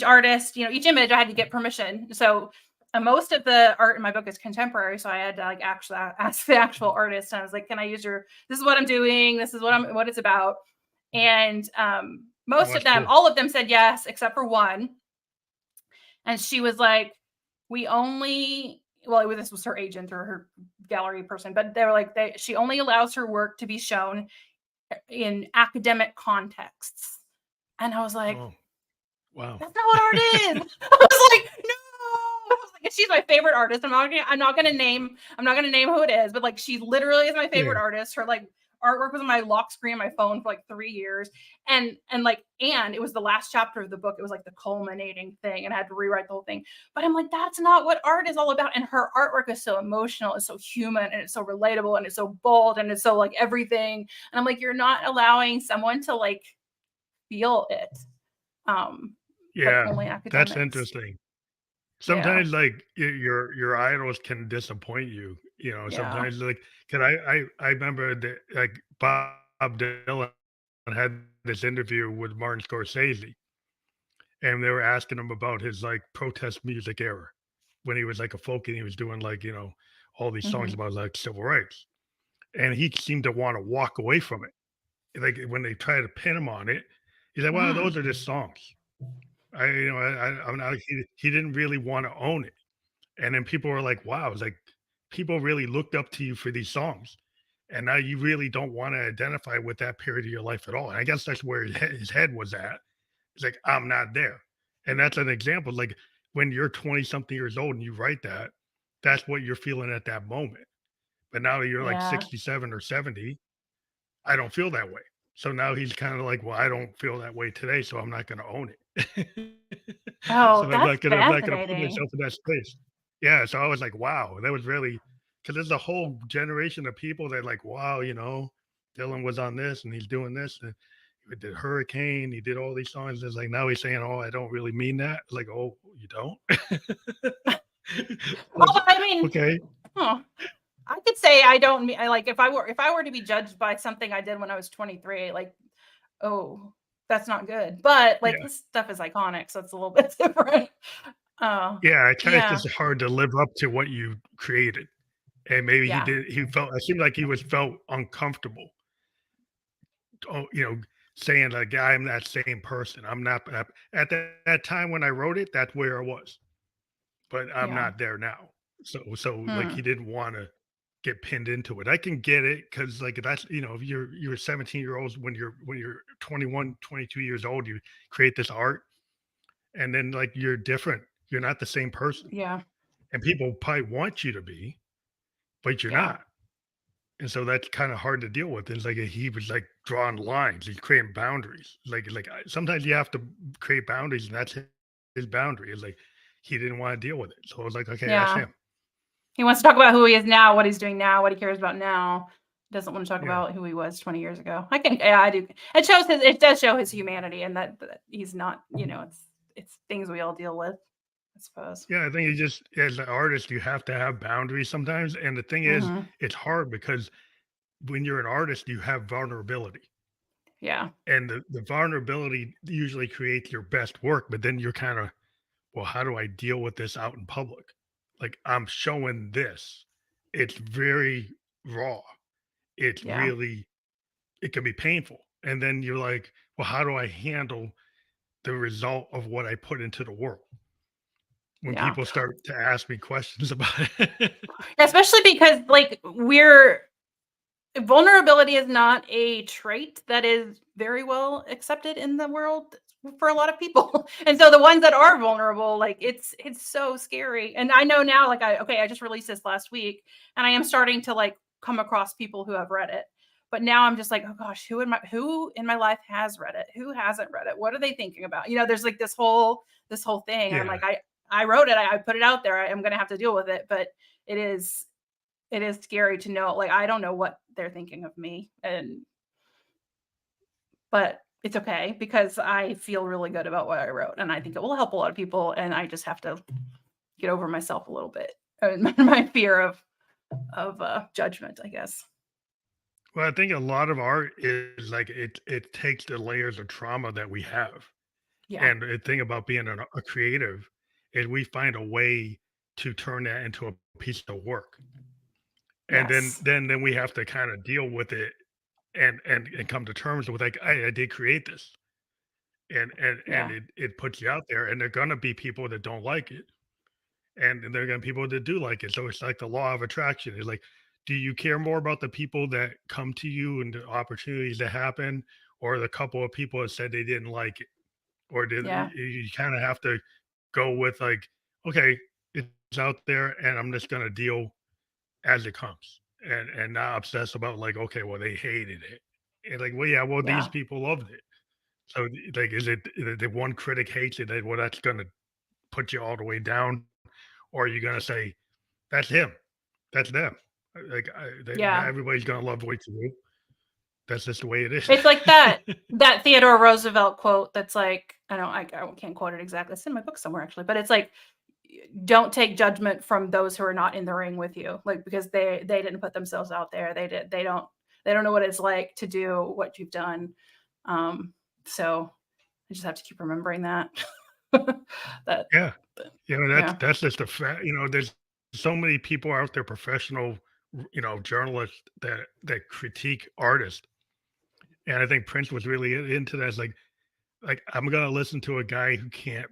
artist, each image I had to get permission. So most of the art in my book is contemporary, so I had to like actually ask the actual artist, and I was like, "Can I use your? This is what I'm doing. This is what it's about." And oh, most of that's them, cool. all of them said yes, except for one, and she was like, "We only." Well, this was her agent or her gallery person, but they were like, she only allows her work to be shown in academic contexts. And I was like, Oh, wow. that's not what art is. I was like, no. I was like, she's my favorite artist. I'm not gonna name who it is, but like she literally is my favorite Yeah, artist. Her like artwork was on my lock screen on my phone for like 3 years. And it was the last chapter of the book. It was like the culminating thing, and I had to rewrite the whole thing. But I'm like, that's not what art is all about. And her artwork is so emotional, it's so human, and it's so relatable, and it's so bold, and it's so like everything. And I'm like, you're not allowing someone to like feel it. Um, like yeah, only that's academics. interesting. Yeah. Sometimes, like, your idols can disappoint you, Yeah. sometimes, like, 'cause I remember that, like, Bob Dylan had this interview with Martin Scorsese, and they were asking him about his, like, protest music era when he was, like, a folk and he was doing, like, all these songs Mhm. about, like, civil rights, and he seemed to wanna walk away from it. Like, when they tried to pin him on it, he's like, "Well, Mm. those are just songs." I'm not he didn't really wanna own it. And then people were like, "Wow," it's like, people really looked up to you for these songs, and now you really don't wanna identify with that period of your life at all, and I guess that's where his head was at. It's like, "I'm not there." And that's an example, like, when you're 20 something years old and you write that, that's what you're feeling at that moment. But now that you're, like, Yeah. 67 or 70, I don't feel that way. So now he's kinda like, "Well, I don't feel that way today, so I'm not gonna own it." Oh, So that's I'm not gonna put fascinating. myself in that space. Yeah, so I was like, "Wow," that was really, because there's a whole generation of people that like, "Wow," Dylan was on this and he's doing this, and he did Hurricane, he did all these songs. It's like now he's saying, "Oh, I don't really mean that." It's like, "Oh, you don't?" Well, Oh, I mean, okay. huh. I could say I don't mean I like if I were to be judged by something I did when I was 23, like, oh, that's not good. But like Yeah. this stuff is iconic, so it's a little bit different. Oh, Yeah, it's kinda yeah. just hard to live up to what you created, and maybe Yeah. he felt it seemed like he was felt uncomfortable, oh, saying like, "I'm that same person. I'm not at that time when I wrote it, that's where I was, but I'm Yeah. not there now." So like Hmm. he didn't want to get pinned into it. I can get it because like that's if you're 17-year-olds when you're 21, 22 years old, you create this art and then like you're different. You're not the same person. Yeah. And people probably want you to be, but you're Yeah. not. And so that's kinda hard to deal with. It's like he was, like, drawing lines, he's creating boundaries. Sometimes you have to create boundaries, and that's his boundary. It's like, he didn't wanna deal with it. So I was like, "Okay, that's Yeah. him." He wants to talk about who he is now, what he's doing now, what he cares about now. Doesn't want to talk Yeah. about who he was 20 years ago. Yeah, I do. It does show his humanity and that he's not, it's things we all deal with, I suppose. Yeah, I think you just as an artist, you have to have boundaries sometimes, and the thing is, Mhm. it's hard because when you're an artist, you have vulnerability, Yeah. and the vulnerability usually creates your best work, but then you're kinda, "Well, how do I deal with this out in public?" Like, I'm showing this. It's very raw. It's Yeah. really it can be painful. And then you're like, well, how do I handle the result of what I put into the world? When Yeah. people start to ask me questions about it. Especially because like we're vulnerability is not a trait that is very well accepted in the world for a lot of people. And so the ones that are vulnerable, like it's so scary. And I know now, like I just released this last week and I am starting to like come across people who have read it. But now I'm just like, oh gosh, who in my life has read it? Who hasn't read it? What are they thinking about? There's like this whole thing. And I'm Yeah. like, I wrote it, I put it out there. I'm gonna have to deal with it. But it is it is scary to know, like, I don't know what they're thinking of me, but it's okay because I feel really good about what I wrote, and I think it will help a lot of people, and I just have to get over myself a little bit, and my fear of judgment, I guess. Well, I think a lot of art is like it takes the layers of trauma that we have. Yeah. And the thing about being a creative is we find a way to turn that into a piece of work. And then Yes. then we have to kind of deal with it and come to terms with like I did create this. And Yeah. it puts you out there and there're gonna be people that don't like it. And there are gonna be people that do like it. So it's like the law of attraction. It's like, do you care more about the people that come to you and the opportunities that happen, or the couple of people that said they didn't like it? Or did Yeah. you kind of have to go with like, okay, it's out there and I'm just gonna deal as it comes and not obsess about like, okay, well, they hated it. And like, well, yeah, well, these Yeah. people loved it. So like, is it the one critic hates it, that well, that's gonna put you all the way down? Or are you gonna say, that's him, that's them? Like not Yeah. everybody's gonna love what you do. That's just the way it is. It's like that Theodore Roosevelt quote that's like, I can't quote it exactly. It's in my book somewhere actually, but it's like, don't take judgment from those who are not in the ring with you, like because they didn't put themselves out there. They don't know what it's like to do what you've done. Um, so I just have to keep remembering that. that, Yeah. that That's yeah, just a fact. There's so many people out there, professional, journalists that critique artists, and I think Prince was really into that. It's like I'm gonna listen to a guy who can't,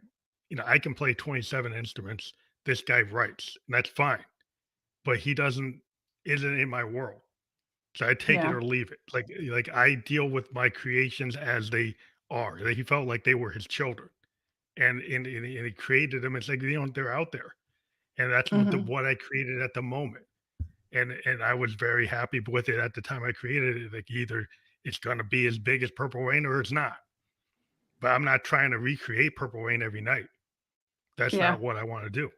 I can play 27 instruments. This guy writes, and that's fine, but he doesn't isn't in my world. So I take it yeah, or leave it. Like I deal with my creations as they are. Like, he felt like they were his children, and he created them. It's like they're out there, and that's hmm, what I created at the moment, and I was very happy with it at the time I created it. Like either it's gonna be as big as Purple Rain or it's not. But I'm not trying to recreate Purple Rain every night. That's yeah, not what I want to do.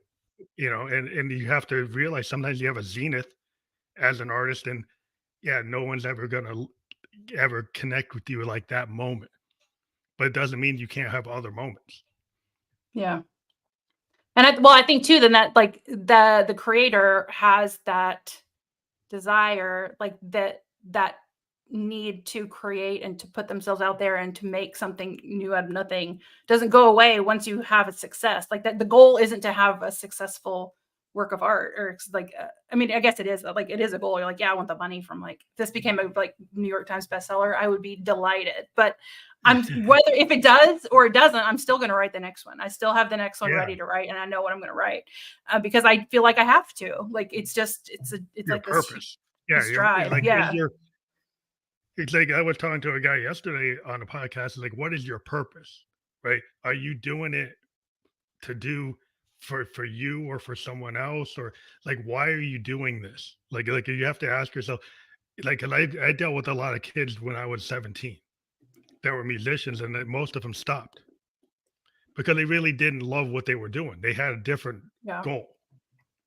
And you have to realize sometimes you have a zenith as an artist, and yeah, no one's ever gonna ever connect with you like that moment. But it doesn't mean you can't have other moments. yeah. And well, I think too, then that like the creator has that desire, like that need to create and to put themselves out there and to make something new out of nothing doesn't go away once you have a success. Like that, the goal isn't to have a successful work of art, or it's like, I mean, I guess it is like it is a goal. You're like, yeah, I want the money from like this became a like New York Times bestseller. I would be delighted, but whether if it does or it doesn't, I'm still going to write the next one. I still have the next one Yeah, ready to write, and I know what I'm going to write because I feel like I have to. Like it's your like this purpose. Yeah, this drive. like what is Yeah. your it's like I was talking to a guy yesterday on a podcast. It's like, what is your purpose? Right? Are you doing it to do for you or for someone else? Or like why are you doing this? Like you have to ask yourself, like 'cause I dealt with a lot of kids when I was 17 that were musicians, and that most of them stopped because they really didn't love what they were doing. They had a different Yeah. goal.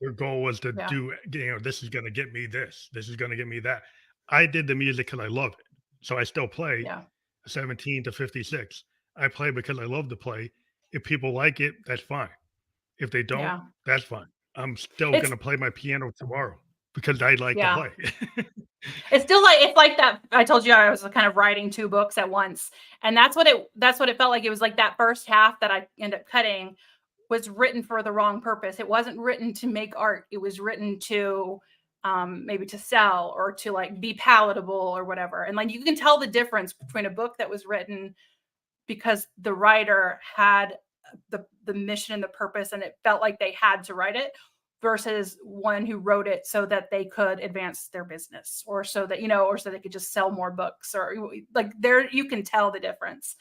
Their goal was to Yeah. do, this is going to get me this. This is going to get me that. I did the music because I love it. So I still play Yeah. 17 to 56. I play because I love to play. If people like it, that's fine. If they don't, Yeah. that's fine. I'm still going It's to play my piano tomorrow because I like to yeah. play. It's still like it's like that. I told you I was kind of writing 2 books at once. And that's what it felt like. It was like that first half that I ended up cutting was written for the wrong purpose. It wasn't written to make art. It was written to maybe to sell or to like be palatable or whatever. And like you can tell the difference between a book that was written because the writer had the mission and the purpose and it felt like they had to write it versus one who wrote it so that they could advance their business or so that or so they could just sell more books or like there you can tell the difference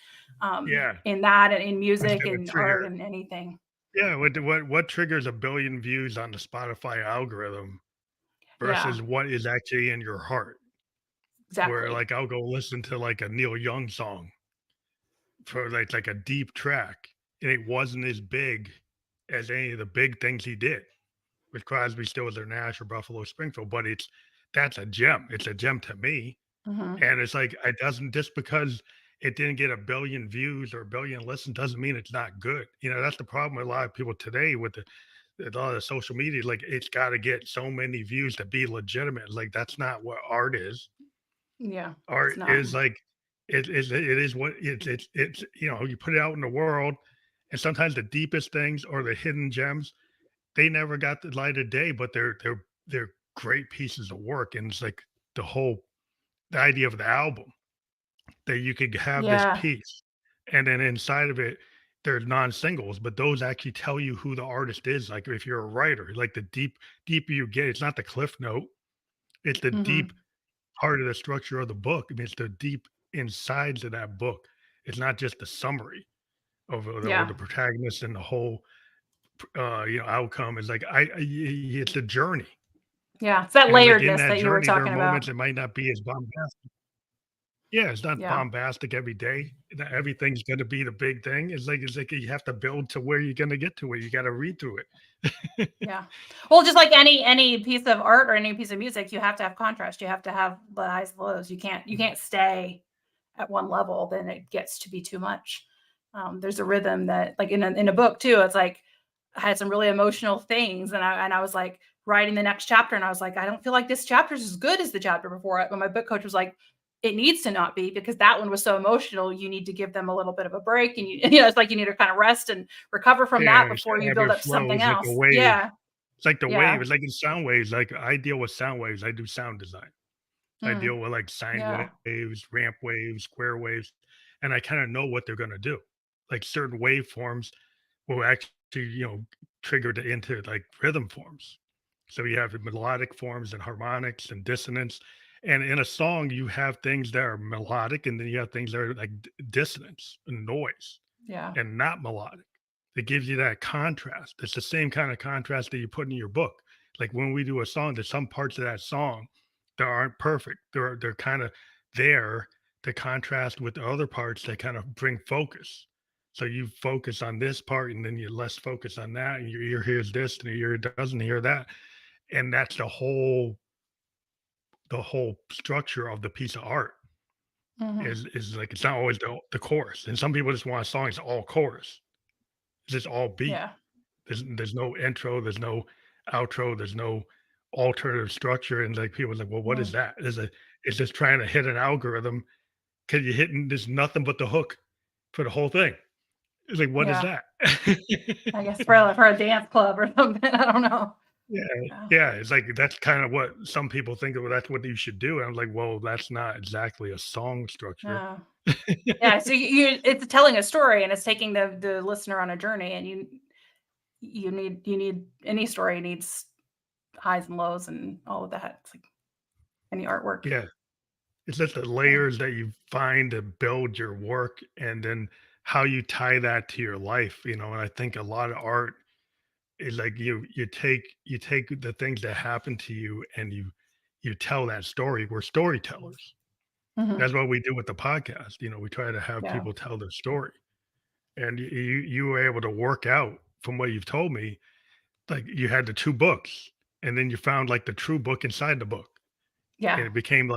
Yeah. in that and in What's music gonna and art trigger and anything. Yeah, what triggers a billion views on the Spotify algorithm Yeah, versus what is actually in your heart? Where, exactly. like, I'll go listen to, like, a Neil Young song for, like a deep track, and it wasn't as big as any of the big things he did with Crosby, Stills, or Nash, or Buffalo Springfield, but that's a gem. It's a gem to me. Hmm. And it's like, it doesn't just because it didn't get a billion views or a billion listens doesn't mean it's not good. That's the problem with a lot of people today with a lot of social media. Like, it's got to get so many views to be legitimate. Like, that's not what art is. Yeah, it's Art not. is like, it is what it's, you put it out in the world, and sometimes the deepest things or the hidden gems, they never got the light of day, but they're great pieces of work. And it's like the idea of the album that you could have this Yeah. piece, and then inside of it, there's non-singles, but those actually tell you who the artist is. Like, if you're a writer, like, the deeper you get, it's not the cliff note, it's the deep Hmm. part of the structure of the book. I mean, it's the deep insides of that book. It's not just the summary of or Yeah. the protagonist and the whole, outcome. Is like, it's a journey, Yeah, it's that and it's like in layeredness that that you were journey, there are talking about. moments that might not be as bombastic. Yeah, it's not Yeah. bombastic every day. Not everything's gonna be the big thing. It's like you have to build to where you're gonna get to it. You gotta read through it. Yeah. Well, just like any piece of art or any piece of music, you have to have contrast. You have to have the highs and lows. You can't stay at one level, then it gets to be too much. There's a rhythm that like in a book too, it's like I had some really emotional things and I was like writing the next chapter and I was like, I don't feel like this chapter is as good as the chapter before it. But my book coach was like, it needs to not be because that one was so emotional. You need to give them a little bit of a break and it's like you need to kind of rest and recover from Yeah, that you before you ebb build and up to flow. something It's like a else. wave. Yeah. It's like the wave. Yeah. It's like in sound waves. Like, I deal with sound waves. I do sound design. I Mm, deal with, like, sine yeah. waves, ramp waves, square waves, and I kinda know what they're gonna do. Like, certain waveforms will actually, trigger into, like, rhythm forms. So you have the melodic forms and harmonics and dissonance, and in a song, you have things that are melodic, and then you have things that are, like, dissonance and noise Yeah. and not melodic. It gives you that contrast. It's the same kind of contrast that you put in your book. Like, when we do a song, there's some parts of that song that aren't perfect. They're kind of there to contrast with the other parts that kind of bring focus. So you focus on this part, and then you less focus on that, and your ear hears this, and your ear doesn't hear that, and that's the whole structure of the piece of art. Hmm. Is like, it's not always the chorus, and some people just want a song that's all chorus. It's just all beat. Yeah. There's no intro, there's no outro, there's no alternative structure, and, like, people are like, "Well, what is Mm, that?" It's just trying to hit an algorithm because 'cause you're hitting there's nothing but the hook for the whole thing. It's like, what is yeah. that? I guess for a dance club or something. I don't know. Yeah, Yeah. yeah, it's like, that's kinda what some people think of, that's what you should do, and I'm like, "Well, that's not exactly a song structure." No. Yeah. So it's telling a story and it's taking the listener on a journey, and you need any story needs highs and lows and all of that. It's like any artwork. Yeah, it's just the Yeah. layers that you find to build your work, and then how you tie that to your life, and I think a lot of art is like, you take the things that happen to you, and you tell that story. We're storytellers. Hmm. That's what we do with the podcast. We try to have Yeah. people tell their story, and you were able to work out from what you've told me. Like, you had the two books, and then you found, like, the true book inside the book, and Yeah. that became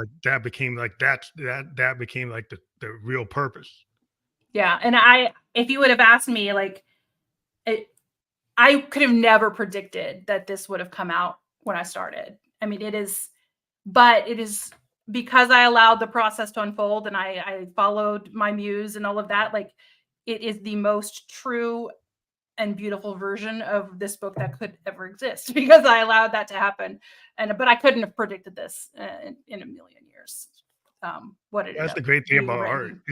like the real purpose. Yeah. And if you would have asked me, like, it, I could have never predicted that this would have come out when I started. I mean, but it is because I allowed the process to unfold and I followed my muse and all of that. Like, it is the most true and beautiful version of this book that could ever exist because I allowed that to happen. And but I couldn't have predicted this in a million years. What ended That's the up great thing being about art. written.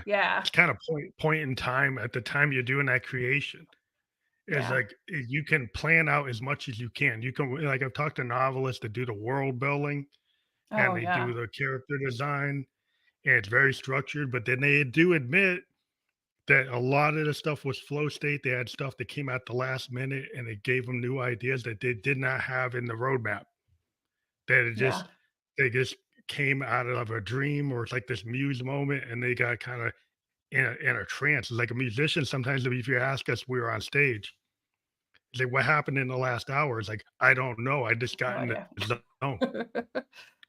Yeah, It's kinda point in time at the time you're doing that creation. It's yeah. like, you can plan out as much as you can. You can like, I've talked to novelists that do the world building, and Oh they yeah, do the character design, and it's very structured, but then they do admit that a lot of the stuff was flow state. They had stuff that came at the last minute, and it gave them new ideas that they did not have in the roadmap, that yeah, they just came out of a dream, or it's like this muse moment, and they got kinda in a trance. Like a musician, sometimes if you ask us, we were on stage, it's like, "What happened in the last hour?" It's like, "I don't know. I just no got in the idea. zone."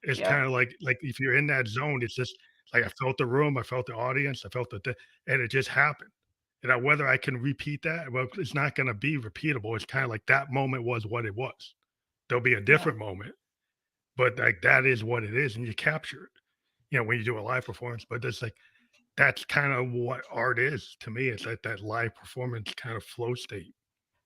It's Yep, kinda like if you're in that zone, it's just like I felt the room, I felt the audience, I felt and it just happened. And now whether I can repeat that, well, it's not gonna be repeatable. It's kinda like that moment was what it was. There'll be a yeah. different moment, but, like, that is what it is, and you capture it, when you do a live performance, but it's like that's kinda what art is to me. It's like that live performance kind of flow state.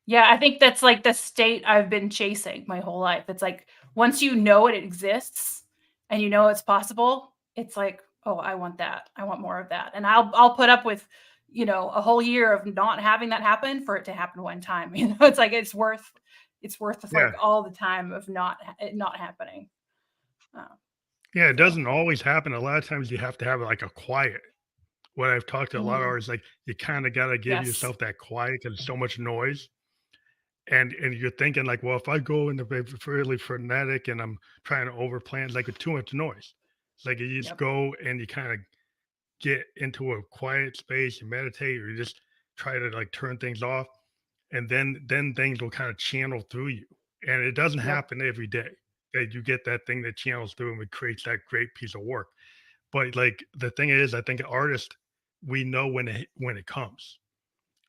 Yeah, I think that's like the state I've been chasing my whole life. It's like once you know it exists and you know it's possible, it's like, "Oh, I want that. I want more of that." And I'll put up with, a whole year of not having that happen for it to happen one time. It's like it's worth like Yeah. all the time of it not happening. Uh, Yeah, it so doesn't always happen. A lot of times you have to have, like, a quiet. What I've talked to a lot of mhm, artists, like, you kinda gotta give yes. yourself that quiet because so much noise, and you're thinking like, "Well, if I go into fairly frenetic and I'm trying to overplan, like, with too much noise." It's like you just Yep. go and you kinda get into a quiet space, you meditate, or you just try to, like, turn things off, and then things will kinda channel through you, and it doesn't Yep. happen every day that you get that thing that channels through and it creates that great piece of work. But, like, the thing is, I think artists, we know when it comes.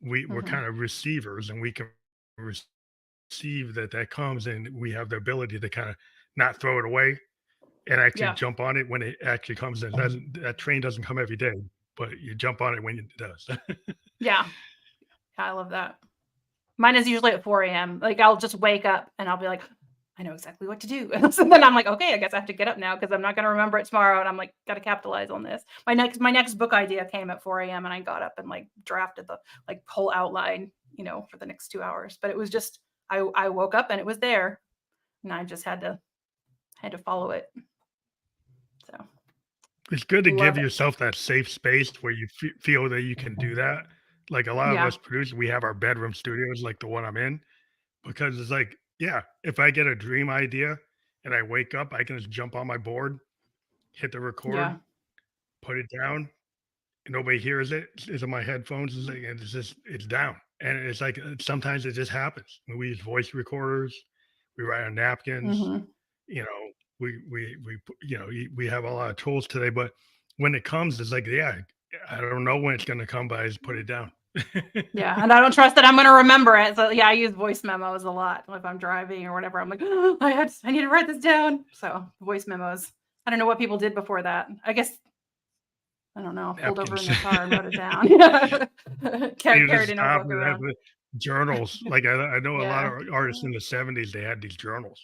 We're Mhm. kind of receivers, and we can receive that comes, and we have the ability to kinda not throw it away and actually Yeah. jump on it when it actually comes in. That train doesn't come every day, but you jump on it when it does. Yeah. I love that. Mine is usually at 4 AM. Like, I'll just wake up and I'll be like, "I know exactly what to do." So then I'm like, "Okay, I guess I have to get up now because 'cause I'm not gonna remember it tomorrow," and I'm like, "Gotta capitalize on this." My next book idea came at 4 AM, and I got up and, like, drafted the, like, whole outline, for the next 2 hours, but it was just I woke up and it was there, and I just had to follow it. So, It's good to give love it. yourself that safe space where you feel that you can do that. Like, a lot of Yeah. us producers, we have our bedroom studios like the one I'm in, because it's like, yeah, if I get a dream idea and I wake up, I can just jump on my board, hit the record, Yeah. put it down, and nobody hears it. It's in my headphones, it's like, and it's down. And it's like, sometimes it just happens. We use voice recorders, we write on napkins, Mhm. you know, we have a lot of tools today, but when it comes, it's like, yeah, I don't know when it's gonna come, but I just put it down. Yeah, and I don't trust that I'm gonna remember it, so, yeah, I use voice memos a lot if I'm driving or whatever. I'm like, I need to write this down." So, voice memos. I don't know what people did before that. I guess, I don't know, pulled over in Napkins. their car and wrote it down. Yeah. You Carried just a stop notebook and have around. the journals. Like, I know a lot Yeah. of artists in the '70s, they had these journals,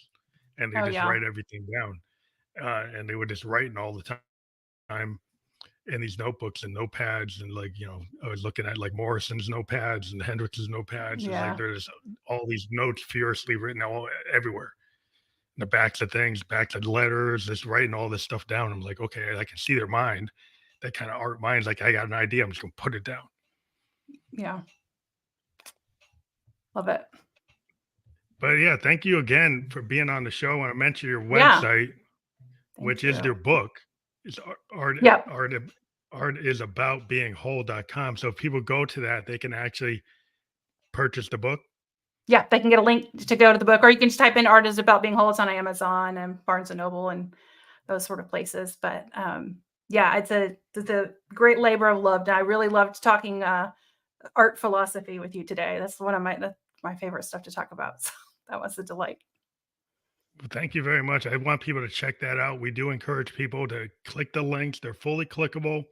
and they Oh, just yeah. write everything down, and they were just writing all the time in these notebooks and notepads, and, like, I was looking at, like, Morrison's notepads and Hendrix's notepads. It's like Yeah. there's all these notes furiously written all everywhere. The backs of things, backs of letters, just writing all this stuff down. I'm like, "Okay, I can see their mind." That kinda art mind's like, "I got an idea, I'm just gonna put it down." Yeah. Love it. But, yeah, thank you again for being on the show. And I mentioned your Yeah. website, which Thank is you. their book. It's Yep. art art is about being whole.com. So if people go to that, they can actually purchase the book. Yeah, they can get a link to go to the book, or you can just type in "Art is About Being Whole." It's on Amazon and Barnes& and Noble and those sort of places. But yeah, it's a great labor of love. And I really loved talking art philosophy with you today. That's my favorite stuff to talk about. So that was a delight. Well, thank you very much. I want people to check that out. We do encourage people to click the links. They're fully clickable.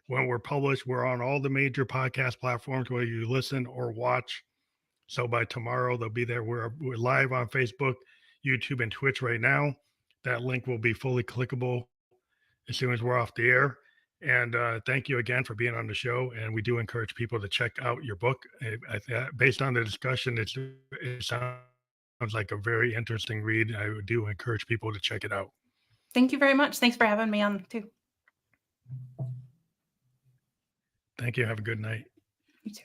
When we're published, we're on all the major podcast platforms where you listen or watch. So by tomorrow, they'll be there. We're live on Facebook, YouTube, and Twitch right now. That link will be fully clickable as soon as we're off the air. And thank you again for being on the show. And we do encourage people to check out your book. Based on the discussion, it sounds like a very interesting read. I do encourage people to check it out. Thank you very much. Thanks for having me on too. Thank you. Have a good night. You too.